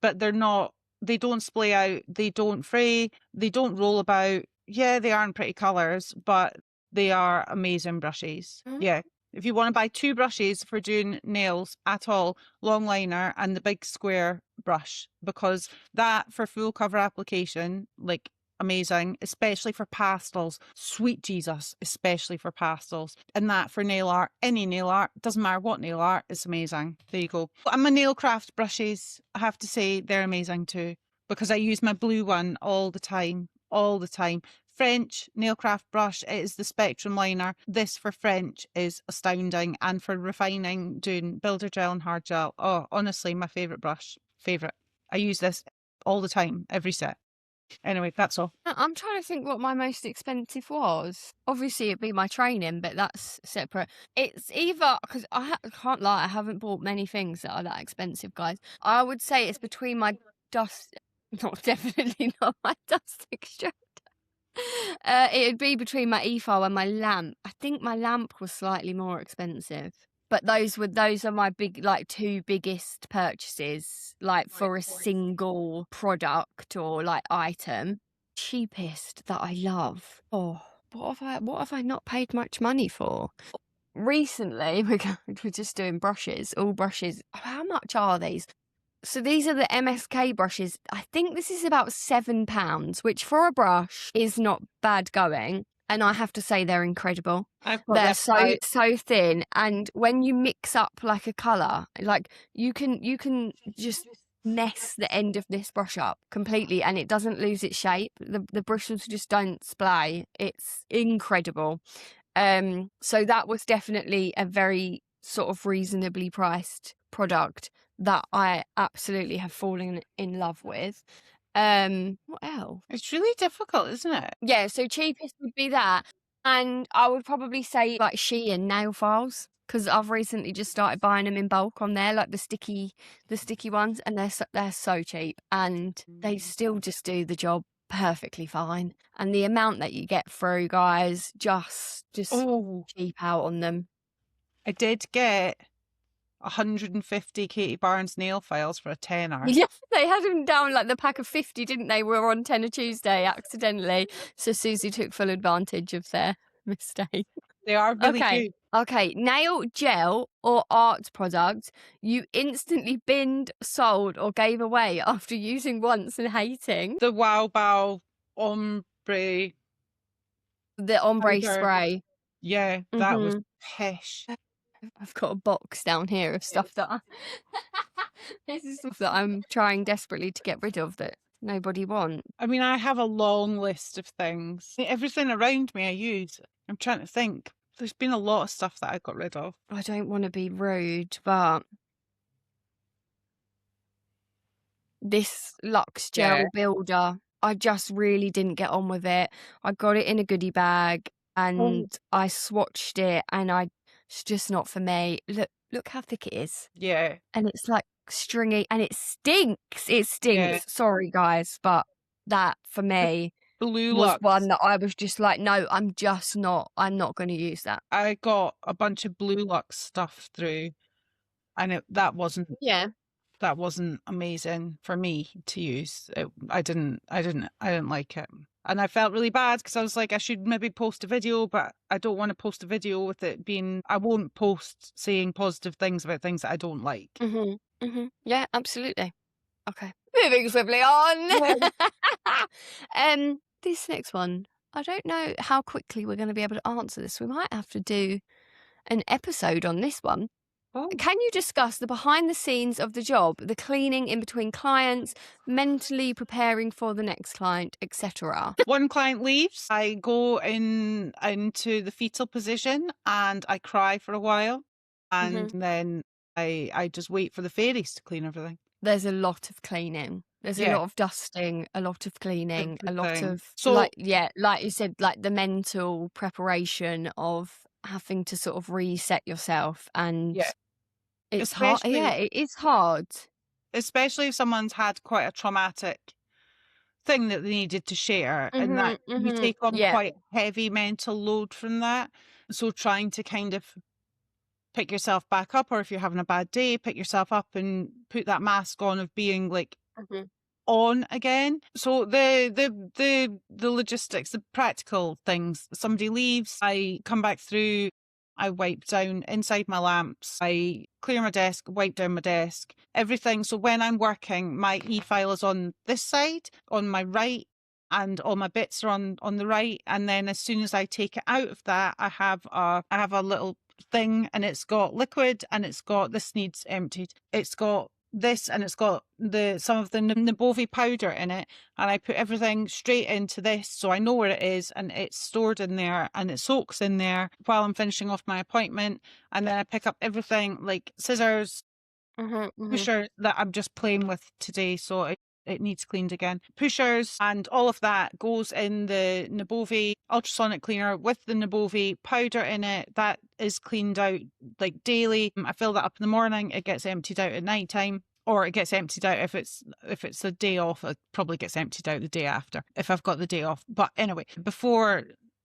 but they don't splay out, they don't fray, they don't roll about. Yeah, they aren't pretty colours, but they are amazing brushes. Yeah. If you want to buy 2 brushes for doing nails at all, long liner and the big square brush, because that for full cover application, like amazing, especially for pastels. Sweet Jesus, especially for pastels. And that for nail art, any nail art, doesn't matter what nail art, it's amazing. There you go. And my nail craft brushes, I have to say, they're amazing too, because I use my blue one all the time. All the time. French nailcraft brush, it is the Spectrum liner. This for French is astounding. And for refining, doing builder gel and hard gel, oh, honestly, my favourite brush. Favourite. I use this all the time, every set. Anyway, that's all. I'm trying to think what my most expensive was. Obviously, it'd be my training, but that's separate. It's either because I can't lie, I haven't bought many things that are that expensive, guys. I would say it's between my dust, definitely not my dust extractor. It'd be between my e-file and my lamp. I think my lamp was slightly more expensive. But those are my two biggest purchases, like for a single product or like item. Cheapest that I love. Oh, what have I not paid much money for? Recently, we're just doing brushes, all brushes. How much are these? So these are the MSK brushes. I think this is about £7, which for a brush is not bad going. And I have to say they're incredible. They're so thin, and when you mix up like a colour, like you can just mess the end of this brush up completely, and it doesn't lose its shape. The bristles just don't splay. It's incredible. So that was definitely a very sort of reasonably priced product that I absolutely have fallen in love with. What else? It's really difficult, isn't it? Yeah, so cheapest would be that. And I would probably say like Shein nail files, because I've recently just started buying them in bulk on there, like the sticky ones, and they're so cheap, and they still just do the job perfectly fine. And the amount that you get through, guys, just cheap out on them. I did get 150 Katie Barnes nail files for a tenner. Yeah, they had them down like the pack of 50, didn't they? We were on Tenner Tuesday accidentally. So Susie took full advantage of their mistake. They are really good. Okay, nail gel or art product you instantly binned, sold, or gave away after using once and hating. The Wow Bow ombre. The ombre powder. spray. Yeah, that was pish. I've got a box down here of stuff that this is stuff that I'm trying desperately to get rid of that nobody wants. I mean, I have a long list of things. Everything around me I use. I'm trying to think. There's been a lot of stuff that I got rid of. I don't want to be rude, but this Lux Gel Builder, I just really didn't get on with it. I got it in a goodie bag and I swatched it and it's just not for me. Look how thick it is. Yeah. And it's like stringy and it stinks. It stinks. Yeah. Sorry guys, but that for me Blue was Lux. one that I was just like, no, I'm not going to use that. I got a bunch of Blue Lux stuff through and that wasn't amazing for me to use. I didn't like it. And I felt really bad because I was like, I should maybe post a video, but I don't want to post a video with it being, I won't post saying positive things about things that I don't like. Yeah, absolutely. Okay. Moving swiftly on. This next one, I don't know how quickly we're going to be able to answer this. We might have to do an episode on this one. Can you discuss the behind the scenes of the job, the cleaning in between clients, mentally preparing for the next client, etc.? One client leaves, I go into the fetal position and I cry for a while, and then I just wait for the fairies to clean everything. There's a lot of cleaning. There's a lot of dusting, a lot of cleaning, a lot of like you said, like the mental preparation of having to sort of reset yourself, and it's hard. Yeah, it is hard. Especially if someone's had quite a traumatic thing that they needed to share, and that you take on quite heavy mental load from that. So trying to kind of pick yourself back up, or if you're having a bad day, pick yourself up and put that mask on of being like on again. So the logistics, the practical things. Somebody leaves, I come back through, I wipe down inside my lamps, I clear my desk, wipe down my desk, everything. So when I'm working, my e-file is on this side, on my right, and all my bits are on the right. And then as soon as I take it out of that, I have a little thing, and it's got liquid, and it's got, this needs emptied, it's got this, and it's got some of the Nabovi powder in it, and I put everything straight into this, so I know where it is, and it's stored in there, and it soaks in there while I'm finishing off my appointment. And then I pick up everything like scissors, pusher that I'm just playing with today, so it needs cleaned again. Pushers and all of that goes in the Nabovi ultrasonic cleaner with the Nabovi powder in it. That is cleaned out like daily. I fill that up in the morning. It gets emptied out at night time, or it gets emptied out if it's a day off. It probably gets emptied out the day after if I've got the day off. But anyway,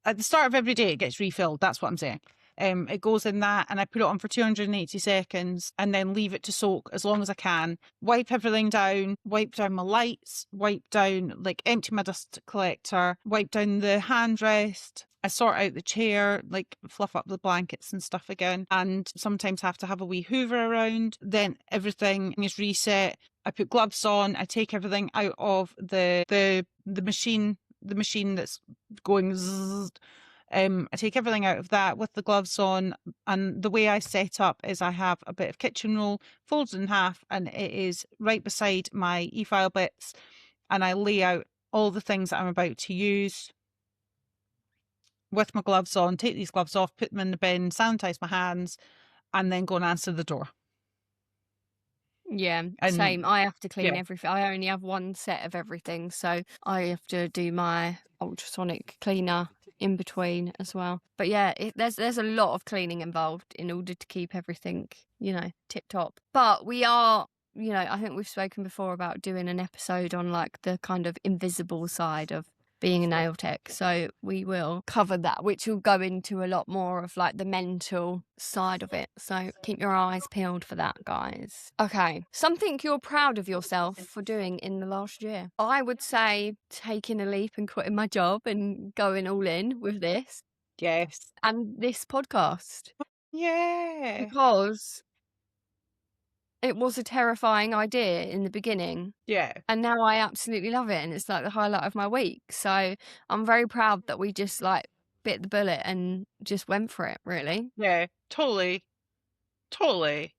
at the start of every day, it gets refilled. That's what I'm saying. It goes in that, and I put it on for 280 seconds and then leave it to soak as long as I can. Wipe everything down, wipe down my lights, empty my dust collector, wipe down the handrest. I sort out the chair, like fluff up the blankets and stuff again, and sometimes have to have a wee hoover around. Then everything is reset. I put gloves on. I take everything out of the machine that's going zzz. I take everything out of that with the gloves on, and the way I set up is I have a bit of kitchen roll folded in half, and it is right beside my e-file bits, and I lay out all the things that I'm about to use with my gloves on. Take these gloves off, put them in the bin, sanitize my hands, and then go and answer the door. Yeah, same. I have to clean everything. I only have one set of everything, so I have to do my ultrasonic cleaner in between as well. But yeah, there's a lot of cleaning involved in order to keep everything, tip top. But we are, I think we've spoken before about doing an episode on like the kind of invisible side of being a nail tech. So we will cover that, which will go into a lot more of like the mental side of it. So keep your eyes peeled for that, guys. Okay, something you're proud of yourself for doing in the last year. I would say taking a leap and quitting my job and going all in with this Yes. and this podcast, Yeah. because it was a terrifying idea in the beginning. Yeah. And now I absolutely love it, and it's like the highlight of my week. So I'm very proud that we just like bit the bullet and just went for it, really. Yeah. Totally. Totally.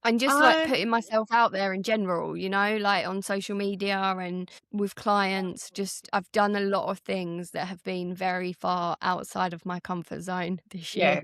And just like I putting myself out there in general, you know, like on social media and with clients. Just I've done a lot of things that have been very far outside of my comfort zone this year. yeah.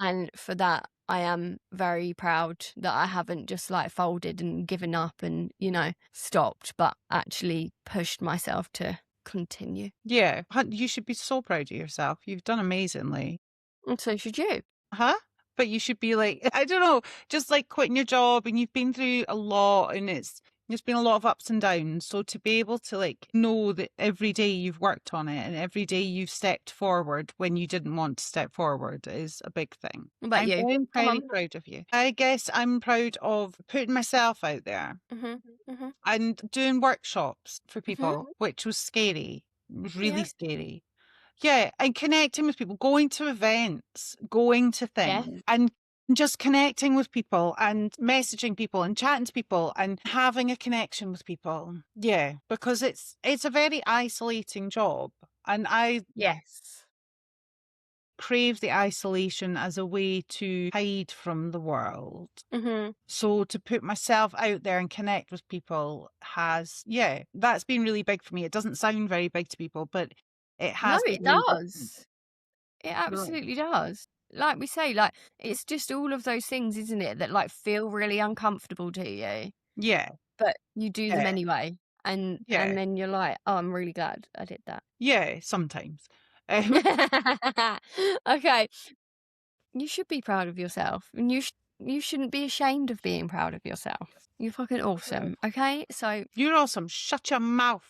And for that, I am very proud that I haven't just like folded and given up and, you know, stopped, but actually pushed myself to continue. Yeah. You should be so proud of yourself. You've done amazingly. And so should you. Huh? But you should be like, I don't know, just like quitting your job, and you've been through a lot, and there's been a lot of ups and downs. So to be able to like know that every day you've worked on it and every day you've stepped forward when you didn't want to step forward is a big thing. What about you? I'm Come very on. proud of you. I guess I'm proud of putting myself out there Mm-hmm. and doing workshops for Mm-hmm. people, which was scary, really Yeah. scary. Yeah, and connecting with people, going to events, going to Yeah. things, and just connecting with people and messaging people and chatting to people and having a connection with people. Yeah, because it's a very isolating job, and I Yes. crave the isolation as a way to hide from the world. Mm-hmm. So to put myself out there and connect with people yeah, that's been really big for me. It doesn't sound very big to people, but it No, has been it really big for me. does. It Right. absolutely does. Like we say, like it's just all of those things, isn't it, that like feel really uncomfortable to you, Yeah, but you do them yeah, anyway. And yeah, then you're like, oh, I'm really glad I did that. yeah, sometimes. Okay, you should be proud of yourself, and you shouldn't be ashamed of being proud of yourself. You're fucking awesome. Okay, so You're awesome. Shut your mouth.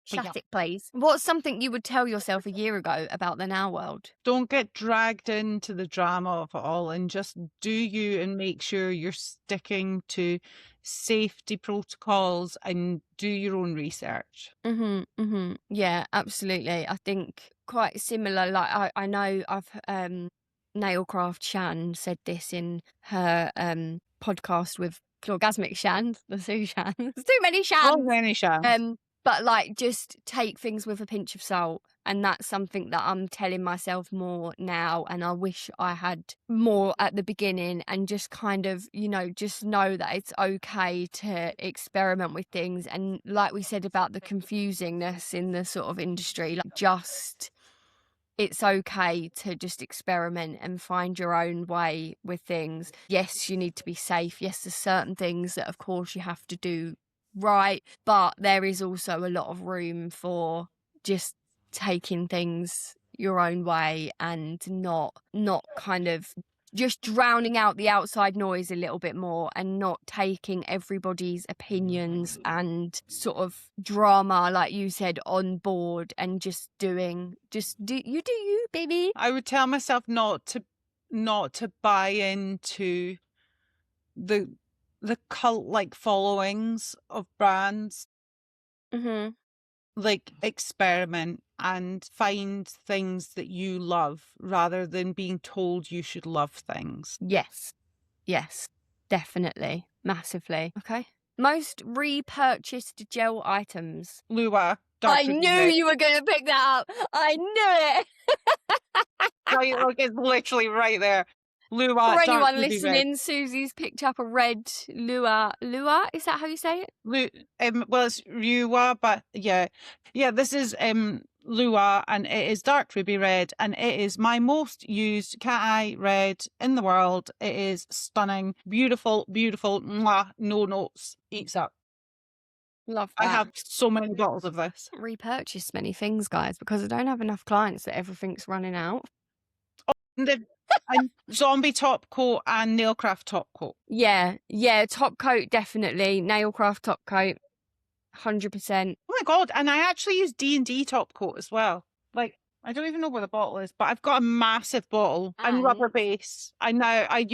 shut it, please. What's something you would tell yourself a year ago about the now world? Don't get dragged into the drama of it all, and just do you and make sure you're sticking to safety protocols and do your own research. Yeah, absolutely. I think quite similar. Like I know I've Nailcraft Shan said this in her podcast with Orgasmic Shan, the Sue Shan. There's too many Oh, Shans. any chance. But like just take things with a pinch of salt. And that's something that I'm telling myself more now. And I wish I had more at the beginning, and just kind of, you know, just know that it's okay to experiment with things. And like we said about the confusingness in the sort of industry, like just it's okay to just experiment and find your own way with things. Yes, you need to be safe. Yes, there's certain things that, of course, you have to do right. But there is also a lot of room for just taking things your own way and not kind of just drowning out the outside noise a little bit more, and not taking everybody's opinions and sort of drama, like you said, on board, and just do you, baby. I would tell myself not to buy into the cult like followings of brands. Mm-hmm. Like experiment and find things that you love rather than being told you should love things. Yes, definitely, massively. Okay. Most repurchased gel items. Lua, I Dark Ruby knew Red. you were going to pick that up. I knew it. Right, look, it's literally right there. Lua, For Dark anyone Ruby Red. listening, Susie's picked up a red Lua. Lua? Is that how you say it? Well, it's Lua, but yeah. Yeah, this is Lua, and it is Dark Ruby Red, and it is my most used cat eye red in the world. It is stunning, beautiful, beautiful. Mwah, no notes, eats up. Love I that. have so many bottles of this. Repurchased many things, guys, because I don't have enough clients that everything's running out. And zombie top coat and nailcraft top coat. Yeah, top coat, definitely. Nailcraft top coat, 100%. Oh my God. And I actually use D&D top coat as well. Like, I don't even know where the bottle is, but I've got a massive bottle and rubber And base. And now oh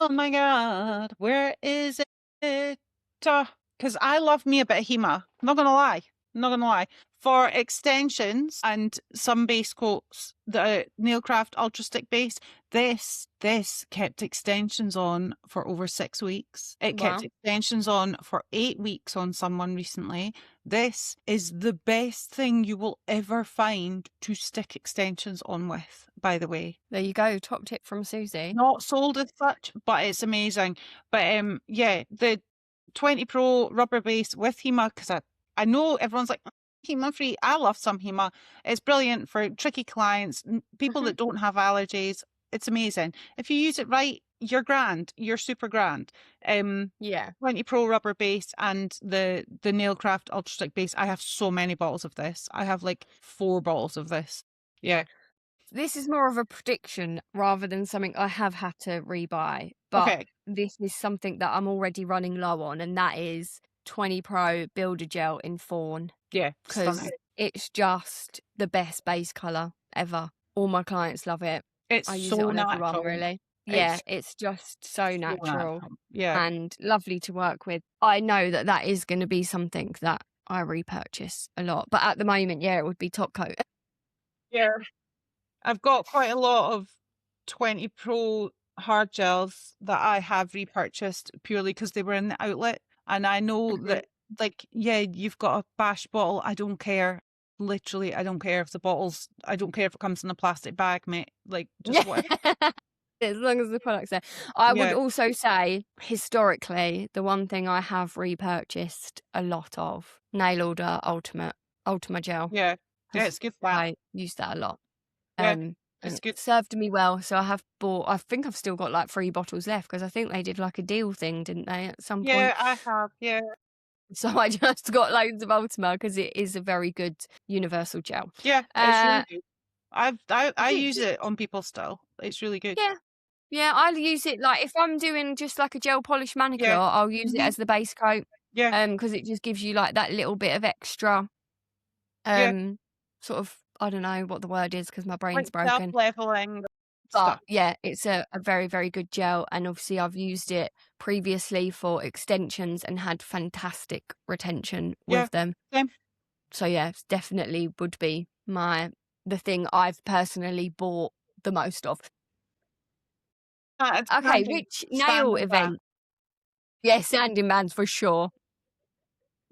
my God, where is it? Because I love me a bit of Hema. I'm not gonna lie. I'm not gonna lie. For extensions and some base coats, the Nailcraft Ultra Stick base, this kept extensions on for over 6 weeks. It kept wow, extensions on for 8 weeks on someone recently. This is the best thing you will ever find to stick extensions on with, by the way. there you go. Top tip from Susie. Not sold as such, but it's amazing. But yeah, the 20 Pro rubber base with Hema, because I know everyone's like, Hema free. I love some Hema. It's brilliant for tricky clients, people that don't have allergies. It's amazing. If you use it right, you're grand. You're super grand. Yeah. 20 Pro rubber base and the Nailcraft Ultra Stick base. I have so many bottles of this. I have like 4 bottles of this. Yeah. This is more of a prediction rather than something I have had to rebuy. But Okay. this is something that I'm already running low on, and that is 20 Pro Builder Gel in Fawn. Yeah. Because Stunning. it's just the best base colour ever. All my clients love it. It's I use so it on everyone, natural. really. Yeah, it's just so natural Yeah. and lovely to work with. I know that that is going to be something that I repurchase a lot. But at the moment, yeah, it would be top coat. Yeah. I've got quite a lot of 20 Pro hard gels that I have repurchased purely because they were in the outlet. And I know that, like, yeah, you've got a bash bottle. I don't care. Literally, I don't care if I don't care if it comes in a plastic bag, mate. Like, just whatever. As long as the product's there. I would Yeah. also say, historically, the one thing I have repurchased a lot of, Nail Order Ultima Gel. Yeah. Yeah, 'Cause it's good for that. I use that a lot. Yeah, And it's it good. served me well. So I think I've still got like 3 bottles left because I think they did like a deal thing, didn't they, at some Yeah, point? I have. Yeah. So I just got loads of Ultima because it is a very good universal gel. Yeah, it's really good. I use Which, it on people still. It's really good. yeah. Yeah, I'll use it like if I'm doing just like a gel polish manicure, Yeah. I'll use it Mhm. as the base coat. Yeah. Because it just gives you like that little bit of extra, Yeah. sort of, I don't know what the word is because my brain's Like broken. self-leveling But stuff. yeah, it's a very, very good gel. And obviously I've used it previously for extensions and had fantastic retention Yeah. with them. Same. So yeah, it's definitely would be the thing I've personally bought the most of. It's Okay, standing which nail standing back. event? Yeah, sanding bands for sure.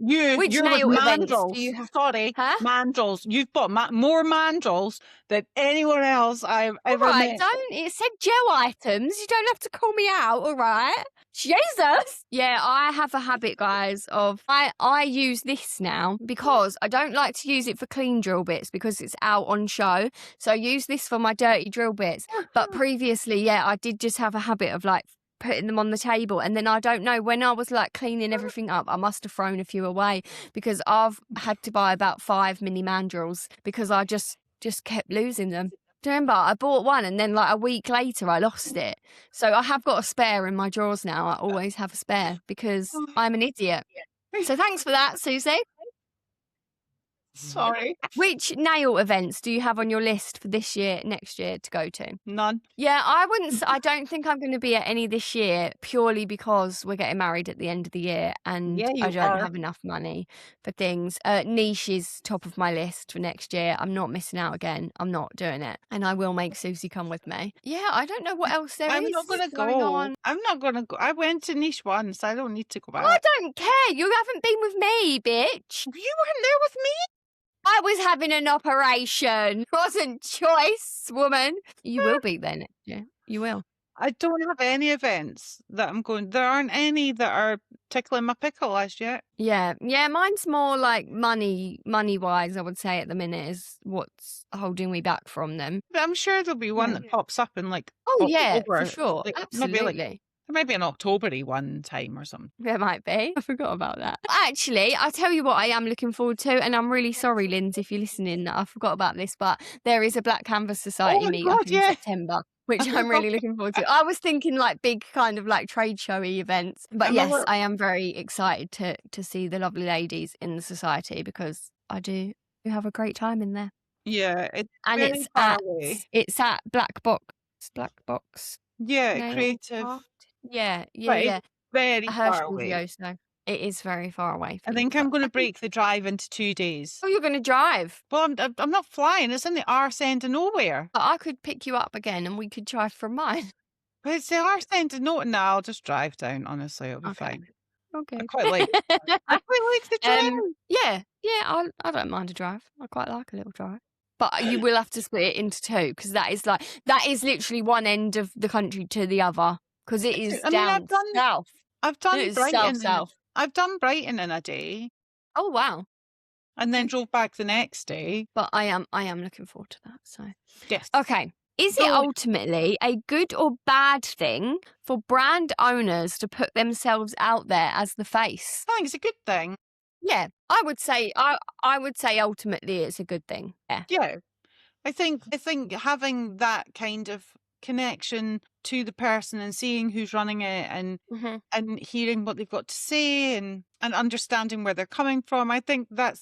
Which You're with nail events do you mandrels. have? Sorry, Huh? mandrels. You've bought more mandrels than anyone else I've All ever right, met. don't. It said gel items. You don't have to call me out, all right? Jesus. Yeah, I have a habit, guys, of I use this now because I don't like to use it for clean drill bits because it's out on show. So I use this for my dirty drill bits. But previously, yeah, I did just have a habit of like putting them on the table, and then I don't know, when I was like cleaning everything up, I must have thrown a few away because I've had to buy about 5 mini mandrels because I just kept losing them. Do you remember? I bought one and then like a week later I lost it. So I have got a spare in my drawers now. I always have a spare because I'm an idiot. So thanks for that, Susie. Sorry. Which nail events do you have on your list for this year, next year to go to? None. Yeah, I don't think I'm going to be at any this year purely because we're getting married at the end of the year and Yeah, I you don't are. have enough money for things. Niche is top of my list for next year. I'm not missing out again. I'm not doing it. And I will make Susie come with me. Yeah, I don't know what else there I'm is not gonna going go. on. I'm not gonna go. I went to niche once. I don't need to go I back. don't care. You haven't been with me, bitch. You weren't there with me. I was having an operation. Wasn't choice, woman. You will be there next year. You will. I don't have any events that I'm going. There aren't any that are tickling my pickle as yet. Yeah, mine's more like money wise, I would say at the minute is what's holding me back from them. But I'm sure there'll be one Yeah. that pops up in like Oh yeah, October. for sure. Like, Absolutely. There might be an October-y one time or something. There might be. I forgot about that. Actually, I tell you what I am looking forward to, and I'm really sorry, Lindsay, if you're listening, that I forgot about this, but there is a Black Canvas Society Oh my meet God, up in yeah. September. which think I'm it's all really looking forward to. I was thinking like big kind of like trade showy events. But yes, another. I am very excited to see the lovely ladies in the society because I do have a great time in there. Yeah, it's And very far away. it's at Black Box Yeah, Nail creative, Art. Yeah, yeah, but it's yeah. very far Herschel away. so it is very far away I for you, think I'm but gonna I think break the drive into 2 days. oh, you're gonna drive. Well, I'm not flying, it's in the arse end of nowhere. But I could pick you up again and we could drive from mine. But it's the arse end of no no, I'll just drive down, honestly, it'll be Okay. fine. I Okay. quite like I quite like the drive. Yeah, yeah, I don't mind a drive. I quite like a little drive. But you will have to split it into two because that is literally one end of the country to the other because it is I mean, down south. I've It done is south Brighton in south. I've done Brighton in a day Oh wow. and then Okay. drove back the next day. But I am looking forward to that. So Yes. okay. Is it So, ultimately a good or bad thing for brand owners to put themselves out there as the face? I think it's a good thing. Yeah, I would say ultimately it's a good thing. Yeah. Yeah. I think having that kind of connection to the person and seeing who's running it Mhm. and hearing what they've got to say and understanding where they're coming from, I think I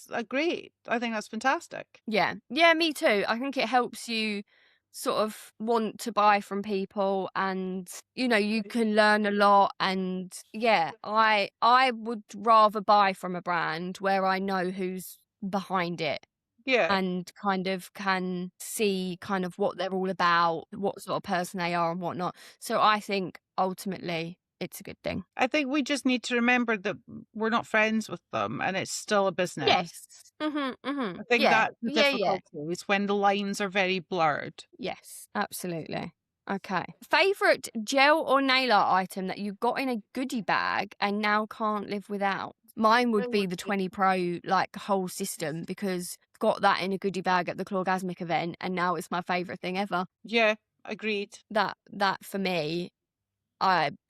think that's fantastic. Yeah. Yeah, me too. I think it helps you sort of want to buy from people and you can learn a lot and yeah, I would rather buy from a brand where I know who's behind it Yeah. and kind of can see kind of what they're all about, what sort of person they are and whatnot. So I think ultimately it's a good thing. I think we just need to remember that we're not friends with them and it's still a business. Yes. Mhm. I Mhm. think Yeah. that's the Yeah. Yeah. difficulty is when the lines are very blurred. Yes. Absolutely. Okay. Favorite gel or nail art item that you got in a goodie bag and now can't live without? Mine would be the 20 Pro like whole system because got that in a goodie bag at the Clawgasmic event and now it's my favorite thing ever. Yeah, agreed. That for me,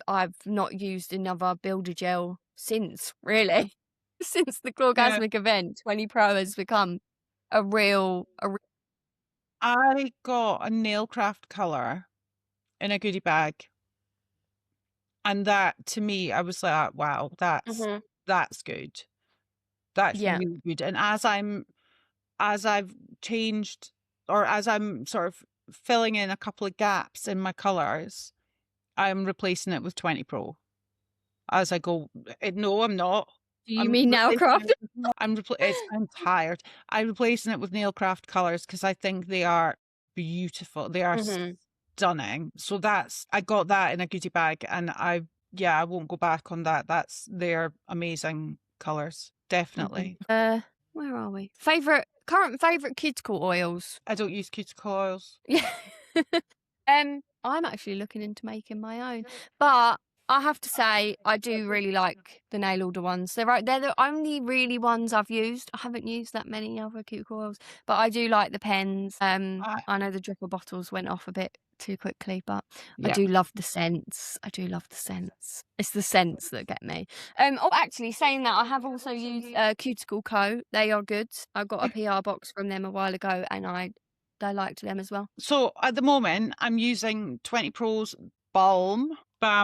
I've not used another builder gel since really. Since the Yeah. Clawgasmic event, 20 Pro has become a real I got a Nailcraft colour in a goodie bag, and that to me, I was like, "Wow, Mhm. that's good. That's Yeah. really good." And as I've changed or as I'm sort of filling in a couple of gaps in my colours, I'm replacing it with 20 Pro as I go. No, I'm not. Do you I'm mean replacing Nailcraft? it I'm tired. I'm replacing it with Nailcraft colours because I think they are beautiful. They are Mhm. stunning. So I got that in a goodie bag and I won't go back on that. They're amazing colours. Mhm. Definitely. Where are we? Current favorite cuticle oils. I don't use cuticle oils. Yeah. I'm actually looking into making my own, but I have to say I do really like the nail order ones. They're the only really ones I've used. I haven't used that many other cuticle oils, but I do like the pens. I, I know the dropper bottles went off a bit too quickly, but I yeah. do love the scents. I do love the scents. It's the scents that get me. Oh, actually, saying that, I have also used Cuticle Co. They are good. I got a PR box from them a while ago, and I liked them as well. So at the moment I'm using 20 Pro's balm,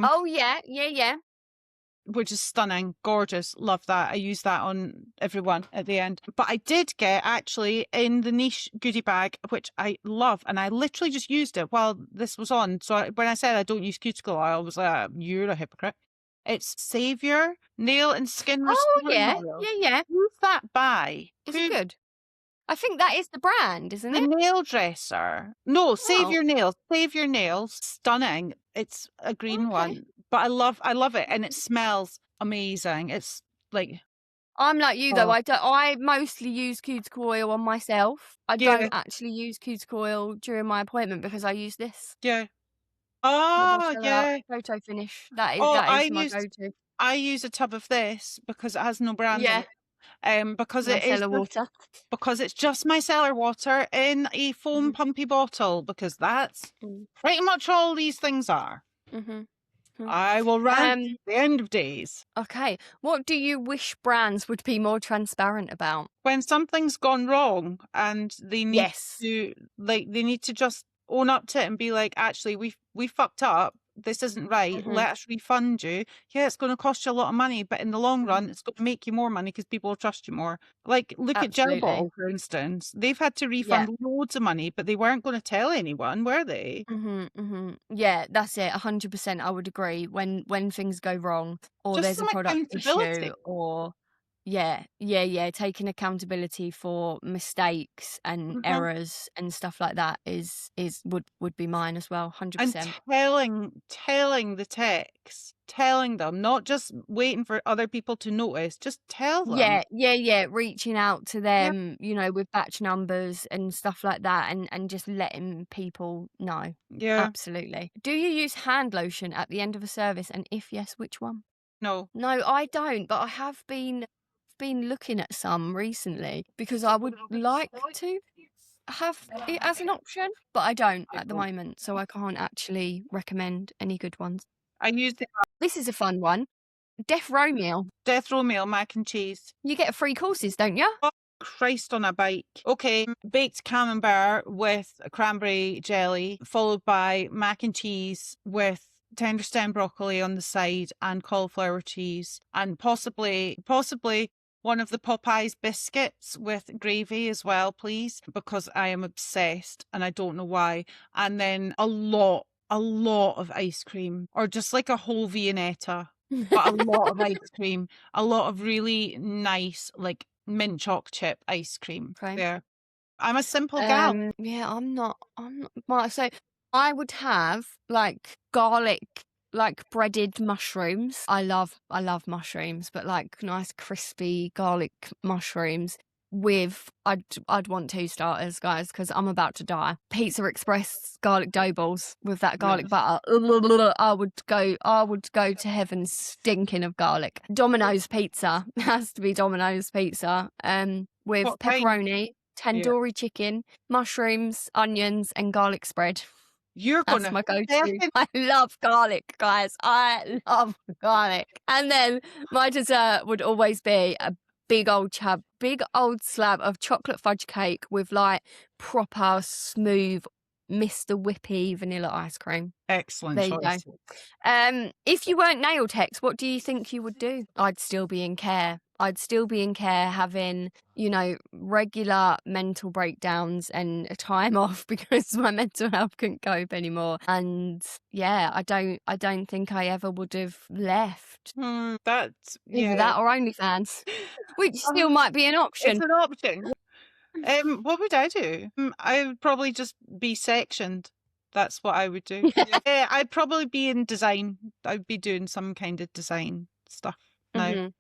Oh yeah, yeah, yeah. which is stunning, gorgeous. Love that. I use that on everyone at the end. But I did get actually in the niche goodie bag, which I love, and I literally just used it while this was on. So when I said I don't use cuticle oil, I was like, "You're a hypocrite." It's Savior Nail and Skin Oh Restoring yeah, Oil. yeah, yeah. Who's that by? Is it Who good? I think that is the brand, isn't the it? nail dresser? No, Save Oh, Your Nails. Save Your Nails. Stunning. It's a green okay. one, but I love it, and it smells amazing. It's like I'm like you though. oh I mostly use cuticle oil on myself. I don't yeah actually use cuticle oil during my appointment because I use this, yeah. the Oh, Botella yeah. photo finish. That is Oh, that is my go-to. I use a tub of this because it has no brand in Yeah, it. Because it is micellar water. because it's just micellar water in a foam Mhm, pumpy bottle because that's mm, pretty much all these things are. mhm, mhm. I will rant Um, the end of days. okay. What do you wish brands would be more transparent about? When something's gone wrong and Yes. they need to just own up to it and be like, actually, we fucked up. This isn't right. Mhm. Let us refund you. Yeah, it's going to cost you a lot of money, but in the long Mhm. run, it's going to make you more money because people will trust you more. Like, look at Gel Absolutely. Bottle, for instance. They've had to Yeah. refund loads of money, but they weren't going to tell anyone, were they? Mhm, mhm. Yeah, that's it, 100%, I would agree. When things go wrong or Just there's a some product issue accountability. or yeah, yeah, yeah, taking accountability for mistakes and Mhm. errors and stuff like that is would be mine as well, And 100%. telling the techs, telling them, not just waiting for other people to notice, just tell them. Yeah, yeah, yeah, reaching out to Yeah. them, with batch numbers and stuff like that and just letting people know. Yeah. Absolutely. Do you use hand lotion at the end of a service, and if yes, which one? No. No, I don't, but I have been looking at some recently because I would like to have it as an option, but I don't I at the don't. moment, so I can't actually recommend any good ones. I use the This is a fun one. Death row meal. death row meal mac and cheese. You get free courses, don't you? Oh, Christ on a bike. Okay, baked camembert with cranberry jelly, followed by mac and cheese with tender stem broccoli on the side and cauliflower cheese, and possibly one of the Popeyes biscuits with gravy as well, please, because I am obsessed and I don't know why. And then a lot of ice cream, or just like a whole Viennetta, but a lot of ice cream, a lot of really nice, like mint choc chip ice cream Okay. there. I'm a simple gal. Yeah, I'm not well, so I would have, like, garlic, like, breaded mushrooms. I love mushrooms, but, like, nice crispy garlic mushrooms with I'd want 2 starters, guys, because 'cause I'm about to die. Pizza Express garlic dough balls with that garlic Yes. butter. I would go to heaven stinking of garlic. Domino's pizza. Has to be Domino's pizza, with What kind? pepperoni, Yeah. tandoori chicken, mushrooms, onions, and garlic spread. You're That's gonna my go-to. second I love garlic, guys. I love garlic. And then my dessert would always be a big old slab of chocolate fudge cake with like proper smooth Mr. Whippy vanilla ice cream. excellent There you go. choice. If you weren't nail techs, what do you think you would do? I'd still be in care. I'd still be in care having, regular mental breakdowns and a time off because my mental health couldn't cope anymore. And yeah, I don't think I ever would have left. That's Either yeah. that or OnlyFans, which still Um, might be an it's option. an option. What would I do? I would probably just be sectioned. That's what I would do. I'd probably be in design. I'd be doing some kind of design stuff now. Mhm.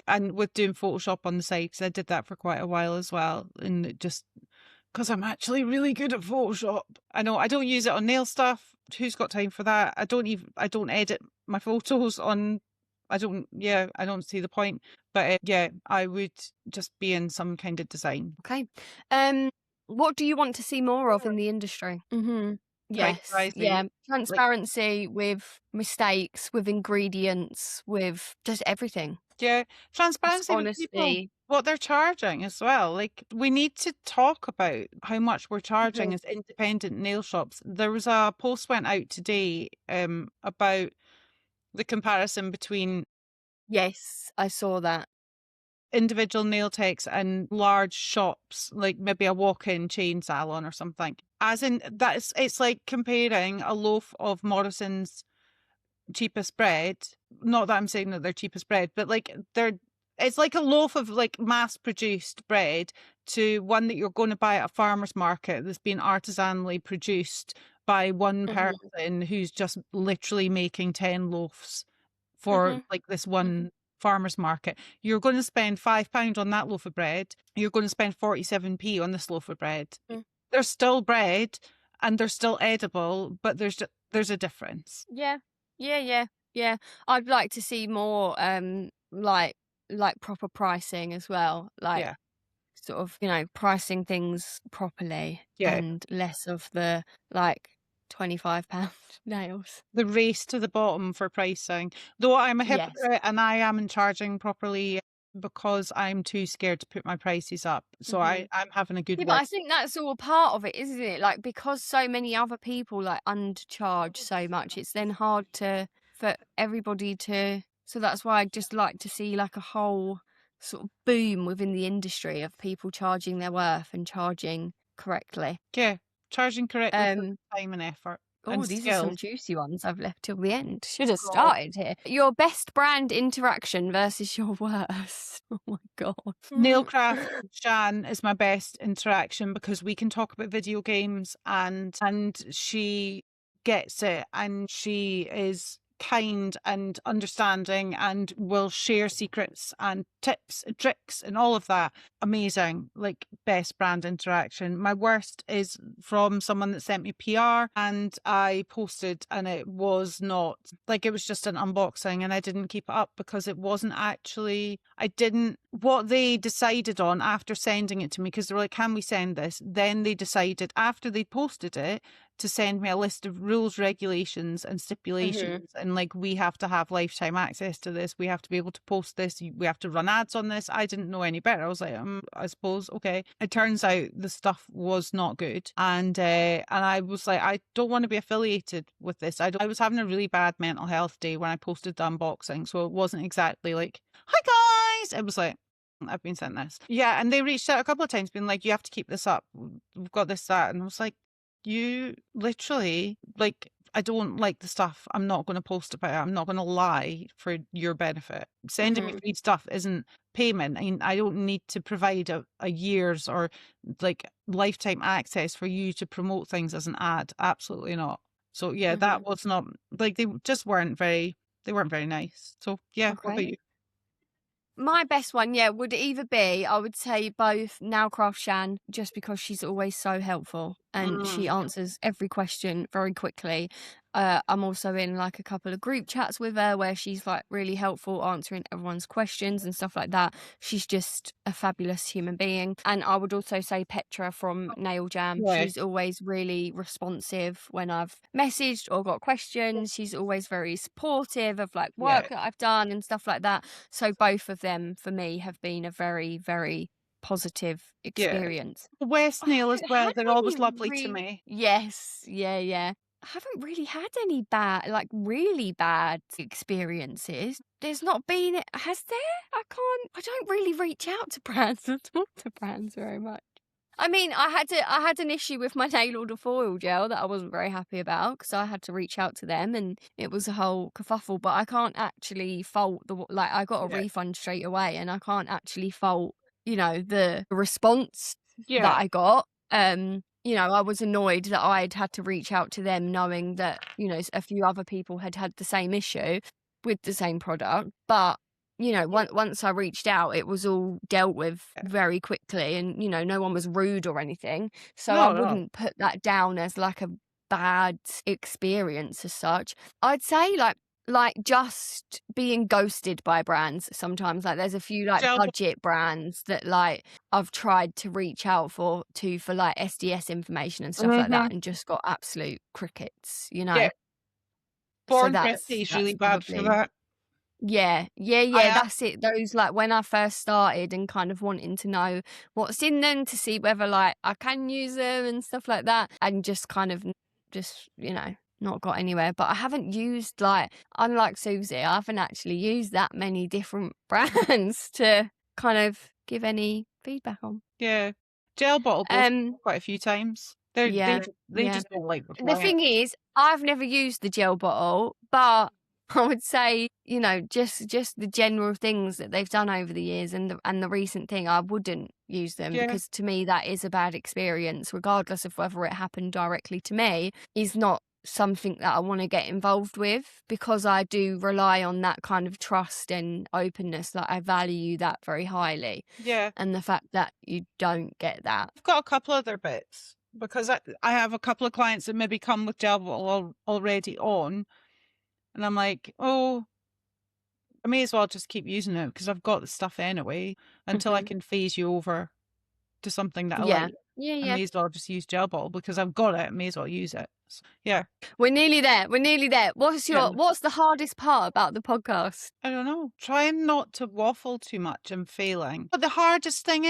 And with doing Photoshop on the side, because I did that for quite a while as well. And it just because I'm actually really good at Photoshop. I know I don't use it on nail stuff. Who's got time for that? I don't edit my photos on, I don't see the point. But yeah, I would just be in some kind of design. Okay. Um, what do you want to see more of in the industry? Price Yes, rising. yeah. Like, Transparency with mistakes, with ingredients, with just everything. yeah, Just transparency with people, honesty. what they're charging as well. Like, we need to talk about how much we're charging Mhm. as independent nail shops. There was a post went out today about the comparison between Yes, I saw that. individual nail techs and large shops, like maybe a walk-in chain salon or something. As in, it's like comparing a loaf of Morrison's cheapest bread. Not that I'm saying that they're cheapest bread, but like it's like a loaf of like mass produced bread to one that you're going to buy at a farmer's market that's been artisanally produced by one Mhm, person who's just literally making 10 loaves for mhm, like this mhm, one farmer's market. You're going to spend £5 on that loaf of bread. You're going to spend 47p on this loaf of bread. mm. They're still bread and they're still edible, but there's a difference. Yeah. Yeah, yeah, yeah. I'd like to see more, like proper pricing as well, like Yeah. sort of, pricing things properly Yeah. and less of the, like, £25 nails. The race to the bottom for pricing. Though I'm a Yes. hypocrite and I am charging properly. because I'm too scared to put my prices up. So Mhm. I'm having a good Yeah, but work. I think that's all a part of it, isn't it? Like, because so many other people like undercharge so much, it's then hard for everybody to. So that's why I just like to see like a whole sort of boom within the industry of people charging their worth and charging correctly. Yeah, charging correctly for Um, time and effort oh, and these are some skills. juicy ones I've left till the end. Should have God. started here. Your best brand interaction versus your worst. Oh my god. Nailcraft Shan is my best interaction because we can talk about video games and she gets it and she is kind and understanding and will share secrets and tips and tricks and all of that. Amazing. Like best brand interaction. My worst is from someone that sent me PR and I posted and it was not like it was just an unboxing and I didn't keep it up because it wasn't actually I didn't what they decided on after sending it to me because they were like, can we send this? Then they decided after they posted it to send me a list of rules, regulations, and stipulations. And like, we have to have lifetime access to this. We have to be able to post this. We have to run ads on this. I didn't know any better. I was like, I suppose, okay. It turns out the stuff was not good. And I was like, I don't want to be affiliated with this. I was having a really bad mental health day when I posted the unboxing. So it wasn't exactly like, hi guys. It was like, I've been sent this. Yeah. And they reached out a couple of times being like, you have to keep this up. We've got this, that. And I was like, you literally, like, I don't like the stuff. I'm not going to post about it. I'm not going to lie for your benefit. Sending me Mhm. free stuff isn't payment. I mean, I don't need to provide a year's or like lifetime access for you to promote things as an ad. Absolutely not. So yeah, that Mhm. was not like they weren't very nice. So yeah, what about Okay. you? My best one, yeah, would either be, I would say both Nowcraft Shan, just because she's always so helpful and she Mm, answers every question very quickly. I'm also in like a couple of group chats with her where she's like really helpful answering everyone's questions and stuff like that. She's just a fabulous human being. And I would also say Petra from Nail Jam. yeah, She's always really responsive when I've messaged or got questions. She's always very supportive of like yeah, work that I've done and stuff like that. So both of them for me have been a very, very positive yeah. experience. West I Nail as haven't well. had They're any always lovely to me. yes, yeah, yeah. I haven't really had any bad, like really bad experiences. There's not been, has there? I don't really reach out to brands and talk to brands very much. I mean, I had an issue with my nail order foil gel that I wasn't very happy about because I had to reach out to them and it was a whole kerfuffle. But I can't actually fault like I got a Yeah, refund straight away and I can't actually fault the response that yeah. I got. I was annoyed that I'd had to reach out to them knowing that a few other people had had the same issue with the same product, but once I reached out, it was all dealt with Yeah. very quickly and, no one was rude or anything. So I No, no. wouldn't put that down as like a bad experience as such. I'd say like just being ghosted by brands sometimes. Like there's a few like Gel. budget brands that like I've tried to reach out for like SDS information and stuff like Mm-hmm. that and just got absolute crickets, Yeah, So Born Thrifty is that's really bad for probably that. yeah, yeah, I yeah, that's it. Those like when I first started and kind of wanting to know what's in them to see whether like I can use them and stuff like that and just kind of just, not got anywhere. But I haven't used like unlike Susie, I haven't actually used that many different brands to kind of give any feedback on. yeah, gel bottle both Um quite a few times. They yeah, they yeah. just don't like The replying. thing is, I've never used the gel bottle, but I would say, just the general things that they've done over the years and the recent thing, I wouldn't use them Yeah, because to me that is a bad experience, regardless of whether it happened directly to me, is not something that I want to get involved with because I do rely on that kind of trust and openness. Like I value that very highly. yeah. And the fact that you don't get that. I've got a couple other bits because I have a couple of clients that maybe come with gel bottle already on, and I'm like, oh, I may as well just keep using it because I've got the stuff anyway until I Mhm. can phase you over to something that I Yeah. like. Yeah, I yeah. may as well just use gel bottle because I've got it. I may as well use it. Yeah. We're nearly there. We're nearly there. What's Yeah. the hardest part about the podcast? I don't know. Trying not to waffle too much and failing. But the hardest thing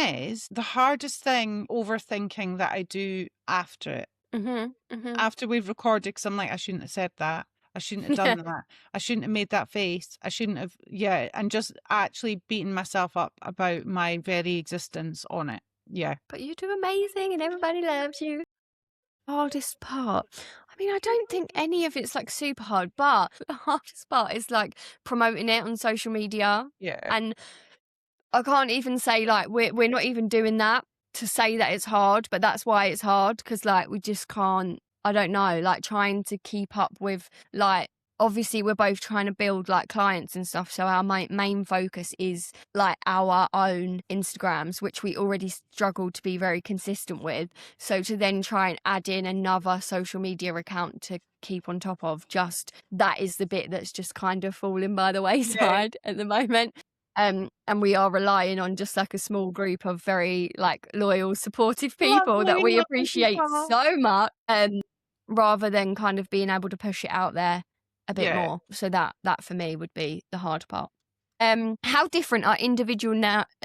overthinking that I do after it. Mm-hmm. After we've recorded, because I'm like, I shouldn't have said that. I shouldn't have Yeah. done that. I shouldn't have made that face. I shouldn't have, yeah, and just actually beating myself up about my very existence on it. Yeah. But you do amazing and everybody loves you. Hardest part. I mean, I don't think any of it's like super hard, but the hardest part is like promoting it on social media. Yeah. And I can't even say like we're not even doing that to say that it's hard, but that's why it's hard because like we just can't. I don't know, like trying to keep up with like obviously we're both trying to build like clients and stuff, so our main focus is like our own Instagrams, which we already struggle to be very consistent with. So to then try and add in another social media account to keep on top of, just that is the bit that's just kind of falling by the Yeah. wayside at the moment. And we are relying on just like a small group of very like loyal, supportive people that Lovely, we lovely appreciate people. so much, rather than kind of being able to push it out there a bit Yeah. more. So that for me would be the hard part. How different are individual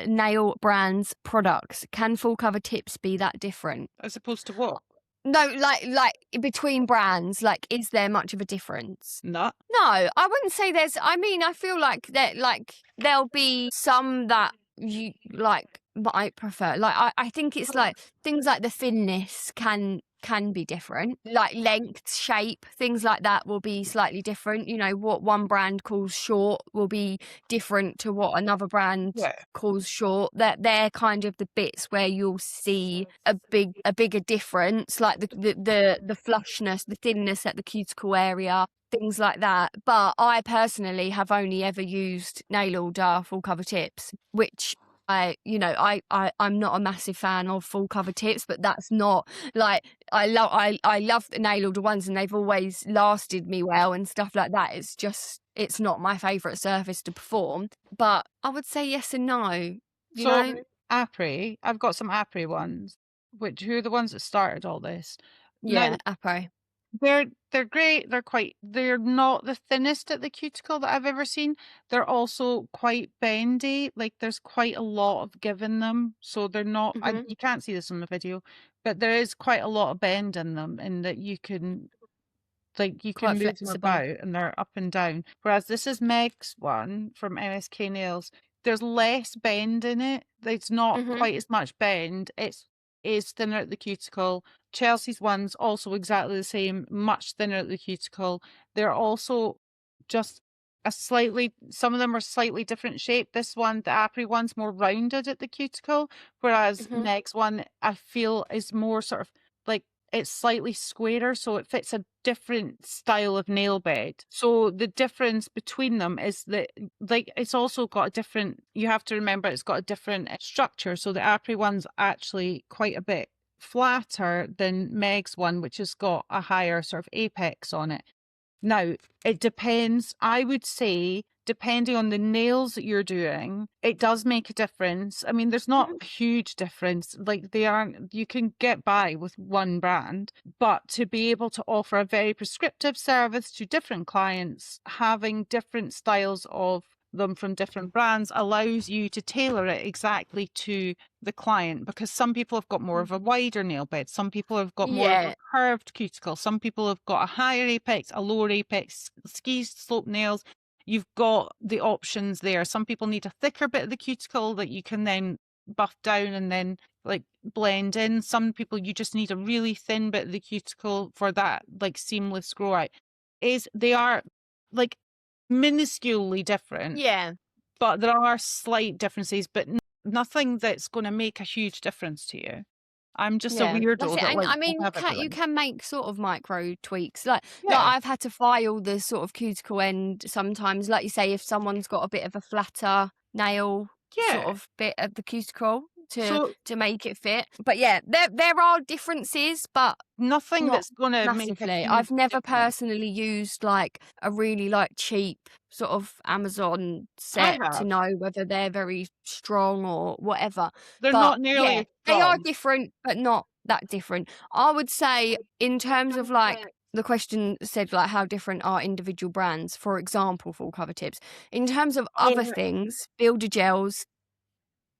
nail brands' products? Can full cover tips be that different? As opposed to what? No, like between brands, like is there much of a difference? Nut. No, I wouldn't say there's. I mean, I feel like there'll be some that you like might prefer. Like I think it's like things like the thinness can be different. Like length, shape, things like that will be slightly different. You know, what one brand calls short will be different to what another brand Yeah. calls short. That they're kind of the bits where you'll see a bigger difference, like the flushness, the thinness at the cuticle area, things like that. But I personally have only ever used nail order full cover tips, which I'm not a massive fan of full cover tips, but that's not like I love the nail order ones and they've always lasted me well and stuff like that. It's just it's not my favourite surface to perform. But I would say yes and no, you So know? Apri, I've got some Apri ones, who are the ones that started all this. Now Yeah, Apo. they're great. They're not the thinnest at the cuticle that I've ever seen. They're also quite bendy. Like there's quite a lot of give in them. So they're not Mhm. you can't see this on the video, but there is quite a lot of bend in them in that you can Quite move them flexible. about and they're up and down. Whereas this is Meg's one from MSK Nails. There's less bend in it. It's not Mhm. quite as much bend. It's is thinner at the cuticle. Chelsea's one's also exactly the same, much thinner at the cuticle. They're also just some of them are slightly different shape. This one, the Apri one's more rounded at the cuticle, whereas Mhm. Meg's one I feel is more sort of like it's slightly squarer, so it fits a different style of nail bed. So the difference between them is that, like, it's also got a different, you have to remember it's got a different structure. So the Apri one's actually quite a bit flatter than Meg's one, which has got a higher sort of apex on it. Now, it depends. I would say, depending on the nails that you're doing, it does make a difference. I mean, there's not Mhm. a huge difference. Like, they aren't, you can get by with one brand, but to be able to offer a very prescriptive service to different clients, having different styles of them from different brands allows you to tailor it exactly to the client, because some people have got more of a wider nail bed, some people have got more of a Yeah. curved cuticle, some people have got a higher apex, a lower apex, ski slope nails. You've got the options there. Some people need a thicker bit of the cuticle that you can then buff down and then like blend in. Some people you just need a really thin bit of the cuticle for that like seamless grow out. They are like minusculely different, Yeah. but there are slight differences, but nothing that's going to make a huge difference to you. I'm just a Yeah, that's weirdo it. that And likes I to mean, have you everything. can make sort of micro tweaks. Like Yeah, I've had to file the sort of cuticle end sometimes. Like you say, if someone's got a bit of a flatter nail sort yeah. of bit of the cuticle to So make it fit. But yeah, there are differences, but nothing not that's going to make a massively. huge I've never difference. personally used like a really like cheap sort of Amazon I set to have. know whether they're very strong or whatever. They're But not nearly yeah, as they are strong. different, but not that different. I would say in terms of like the question said like how different are individual brands, for example, full cover tips. In terms of other things, builder gels,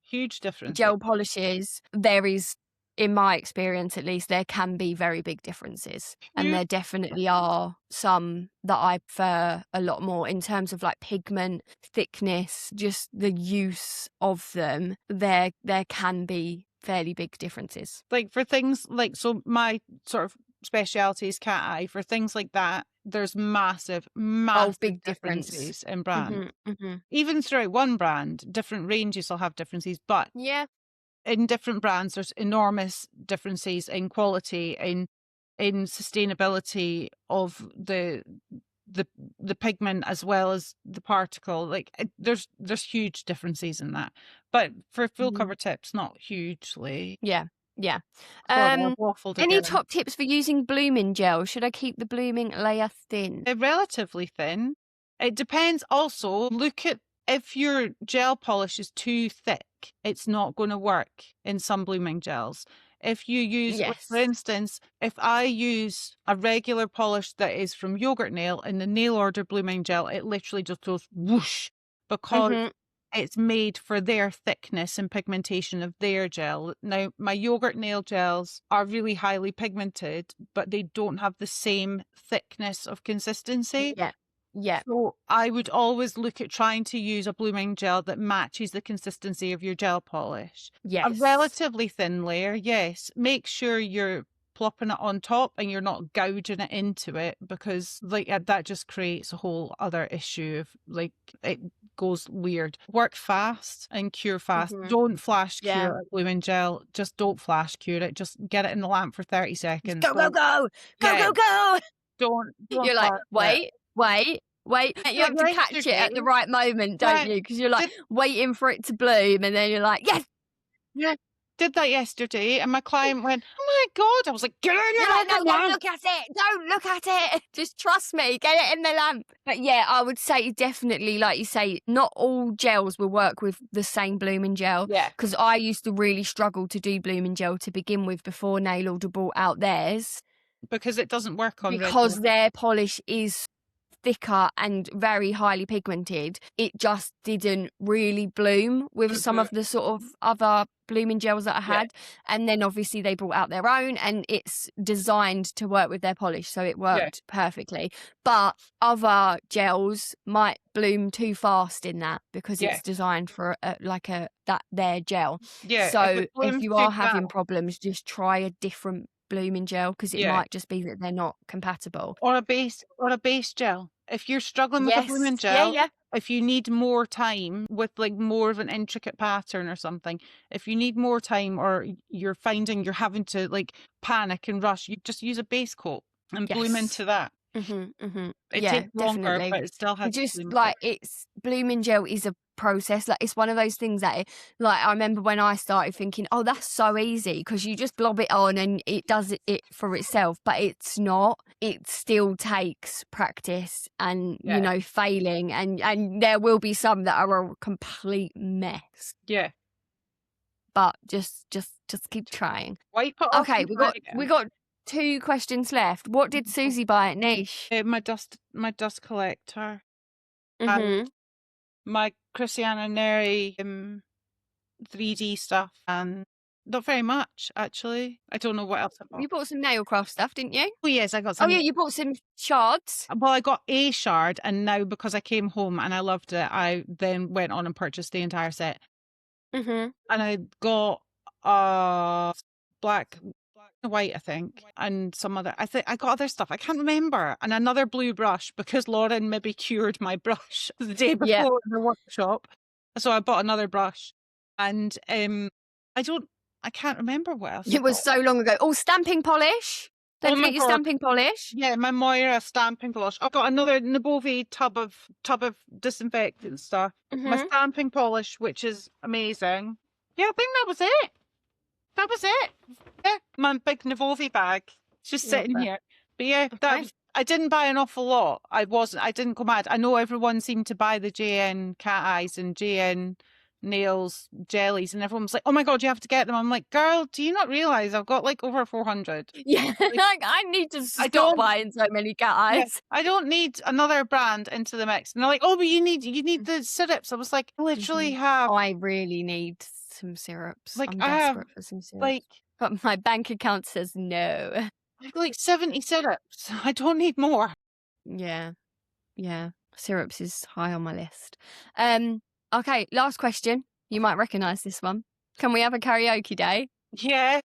Huge difference. gel polishes, there is, in my experience at least, there can be very big differences. And there definitely are some that I prefer a lot more in terms of like pigment, thickness, just the use of them. There can be fairly big differences. Like for things like, so my sort of specialty is cat eye. For things like that, there's massive Big difference. differences in brand. Mm-hmm. Even throughout one brand, different ranges will have differences, but Yeah. in different brands, there's enormous differences in quality, in sustainability of the pigment as well as the particle. Like there's huge differences in that. But for full cover tips, not hugely. Yeah. Yeah. God, I've waffled Any again. top tips for using blooming gel? Should I keep the blooming layer thin? They're relatively thin. It depends also. Look at, if your gel polish is too thick, it's not going to work in some blooming gels. If you use, like, for Yes. instance, if I use a regular polish that is from Yogurt Nail in the Nail Order blooming gel, it literally just goes whoosh because it's made for their thickness and pigmentation of their gel. Now, my Yogurt Nail gels are really highly pigmented, but they don't have the same thickness of consistency. Yeah. Yeah. So I would always look at trying to use a blooming gel that matches the consistency of your gel polish. A Yes. relatively thin layer, yes. Make sure you're plopping it on top and you're not gouging it into it, because like that just creates a whole other issue of like it goes weird. Work fast and cure fast. Don't flash cure a blooming gel. Just don't flash cure it. Just get it in the lamp for 30 seconds. Go, go, go. Go, Yeah. go, go. Don't You're like, flash it. wait. You have to catch it at the right moment, don't you? Because you're like waiting for it to bloom, and then you're like, yes. Yeah, did that yesterday, and my client went, "Oh my god!" I was like, "Get in You're the like, no, lamp!" don't look at it. Don't look at it. Just trust me. Get it in the lamp. But yeah, I would say definitely, like you say, not all gels will work with the same blooming gel. Yeah, Because I used to really struggle to do blooming gel to begin with before Nail Order brought out theirs. because it doesn't work on Because regular. their polish is thicker and very highly pigmented, it just didn't really bloom with some of the sort of other blooming gels that I had. And then obviously they brought out their own, and it's designed to work with their polish, so it worked perfectly. But other gels might bloom too fast in that because it's designed for their gel. Yeah, So if you are having problems, just try a different blooming gel, because it might just be that they're not compatible. or a base gel. If you're struggling with a blooming gel, if you need more time with like more of an intricate pattern or something, if you need more time or you're finding you're having to like panic and rush, you just use a base coat and bloom into that. It takes longer, Definitely. but it still has Just bloom like effect. it's blooming gel is a process. Like it's one of those things that like I remember when I started thinking, oh, that's so easy because you just blob it on and it does it for itself, but it's not. It still takes practice and you know, failing, and there will be some that are a complete mess. Yeah. But just keep trying. Wipe it off. Okay, we got 2 questions left. What did Susie buy at Niche? My dust collector. And my Christiana Neri 3D stuff, and not very much actually. I don't know what else I bought. You bought some nail craft stuff, didn't you? Oh yes, I got some. Oh yeah, you bought some shards. Well, I got a shard, and now because I came home and I loved it, I then went on and purchased the entire set. And I got black and white, I think, and some other. I think I got other stuff. I can't remember, and another blue brush because Lauren maybe cured my brush the day before in the workshop, so I bought another brush, and I can't remember what else. It was so long ago. Oh, stamping polish. Don't forget your stamping polish. Yeah, my Moira stamping polish. I've got another Nabovi tub of disinfectant stuff. My stamping polish, which is amazing. Yeah, I think that was it. Yeah, my big Navovi bag. It's just sitting here. But yeah, I didn't buy an awful lot. I didn't go mad. I know everyone seemed to buy the JN cat eyes and JN nails jellies, and everyone was like, "Oh my god, you have to get them." I'm like, "Girl, do you not realize I've got like over 400?" Yeah, Like, like I need to I stop don't. buying so many cat Yeah, eyes. I don't need another brand into the mix. And they're like, "Oh, but you need the syrups." I was like, I literally have I really need some syrups. like I'm I have desperate for some like syrups. But my bank account says no. I have like 70 syrups. I don't need more. Yeah, yeah. Syrups is high on my list. Okay, last question. You might recognise this one. Can we have a karaoke day? Yeah,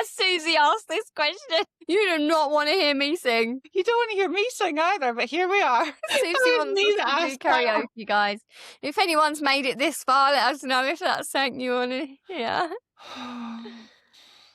Susie asked this question. You do not want to hear me sing. you don't want to hear me sing either, but here we are. Susie It was wants me us that to do asked that. karaoke, guys. If anyone's made it this far, let us know if that's something you want to hear.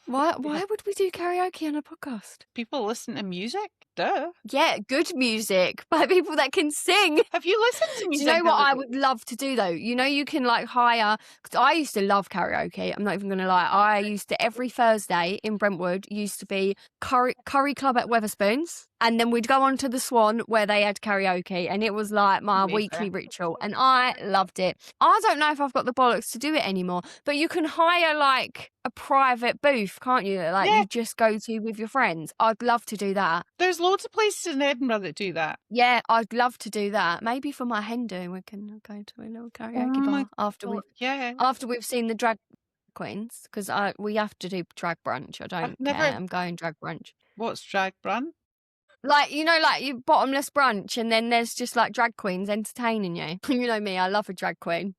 Why would we do karaoke on a podcast? People listen to music? Duh. Yeah, good music by people that can sing. Have you listened to Do music? you know the what other I day? would love to do though? You know, you can like hire, because I used to love karaoke. I'm not even going to lie. I used to, every Thursday in Brentwood, used to be curry club at Weatherspoons. And then we'd go on to the Swan where they had karaoke. And it was like my Amazing. weekly ritual. And I loved it. I don't know if I've got the bollocks to do it anymore, but you can hire like a private booth, can't you? Like Yeah. you just go to with your friends. I'd love to do that. There's loads of places in Edinburgh that do that. Yeah, I'd love to do that. Maybe for my hen do, we can go to a little karaoke Oh my bar after God, yeah. we've seen the drag queens, because we have to do drag brunch. I don't never- care. I'm going drag brunch. What's drag brand? Like, you know, like you bottomless brunch, and then there's just like drag queens entertaining you. You know me, I love a drag queen.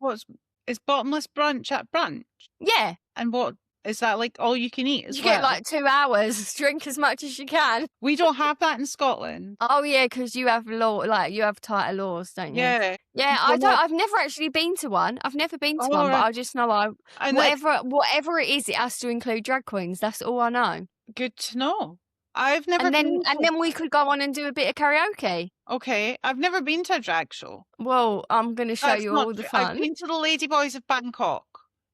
Is bottomless brunch at brunch? Yeah, And what is that, like all you can eat as you well? get like 2 hours, drink as much as you can. We don't have that in Scotland. Oh yeah, because you have you have tighter laws, don't you? Yeah. Yeah, Well, I've never actually been to one. I've never been to Oh, one, but right. I just know And that's whatever it is, it has to include drag queens. That's all I know. good to know. I've never And been then we could go on and do a bit of karaoke. Okay, I've never been to a drag show. Well, I'm going to show That's you not all the true. I've fun. been to the Ladyboys of Bangkok,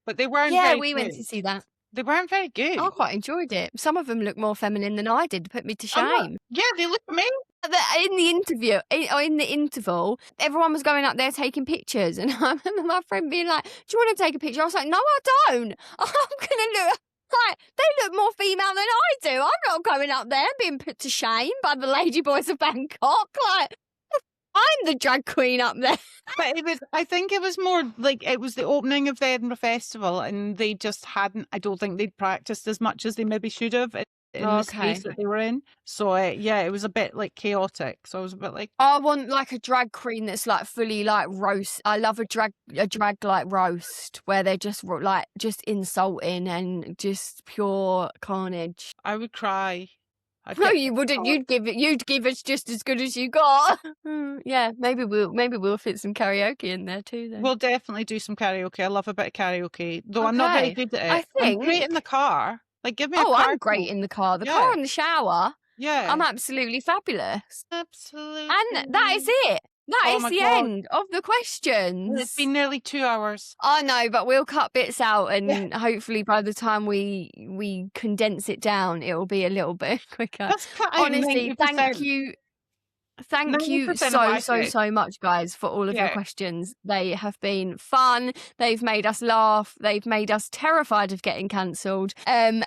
but they weren't Yeah, very we good. went to see that. They weren't very good. I quite enjoyed it. Some of them look more feminine than I did. Put me to I'm not- shame. Yeah, they look amazing. In the interview, in the interval, everyone was going up there taking pictures, and I remember my friend being like, "Do you want to take a picture?" I was like, "No, I don't. I'm gonna look like they look more female than I do. I'm not going up there and being put to shame by the ladyboys of Bangkok. Like, I'm the drag queen up there." But I think it was more like it was the opening of the Edinburgh Festival, and they just hadn't, I don't think they'd practiced as much as they maybe should have in the space that they were in. So yeah, it was a bit like chaotic. So I was a bit like, I want like a drag queen that's like fully like roast. I love a drag like roast where they're just like just insulting and just pure carnage. I would cry. No, you wouldn't. You'd give us just as good as you got. Yeah, maybe we'll fit some karaoke in there too then. We'll definitely do some karaoke. I love a bit of karaoke, though I'm not very Okay. good at I it. I'm great in think- the car. Like, give me a car. I'm great in the car. The car and the shower. Yeah. I'm absolutely fabulous. Absolutely. And that is it. That Oh is my the God. end of the questions. It's been nearly 2 hours. I know, but we'll cut bits out, and hopefully by the time we condense it down, it will be a little bit quicker. Let's cut out Honestly, 90%. thank you 90% of what I say. so much, guys, for all of your questions. They have been fun. They've made us laugh. They've made us terrified of getting cancelled. And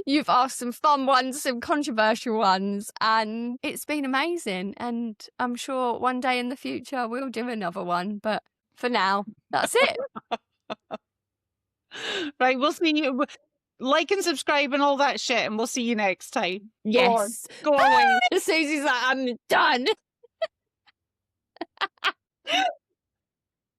you've asked some fun ones, some controversial ones, and it's been amazing. And I'm sure one day in the future we'll do another one. But for now, that's it. Right, we'll see you. Like and subscribe and all that shit, and we'll see you next time. Yes. Go away. Susie's like, I'm done.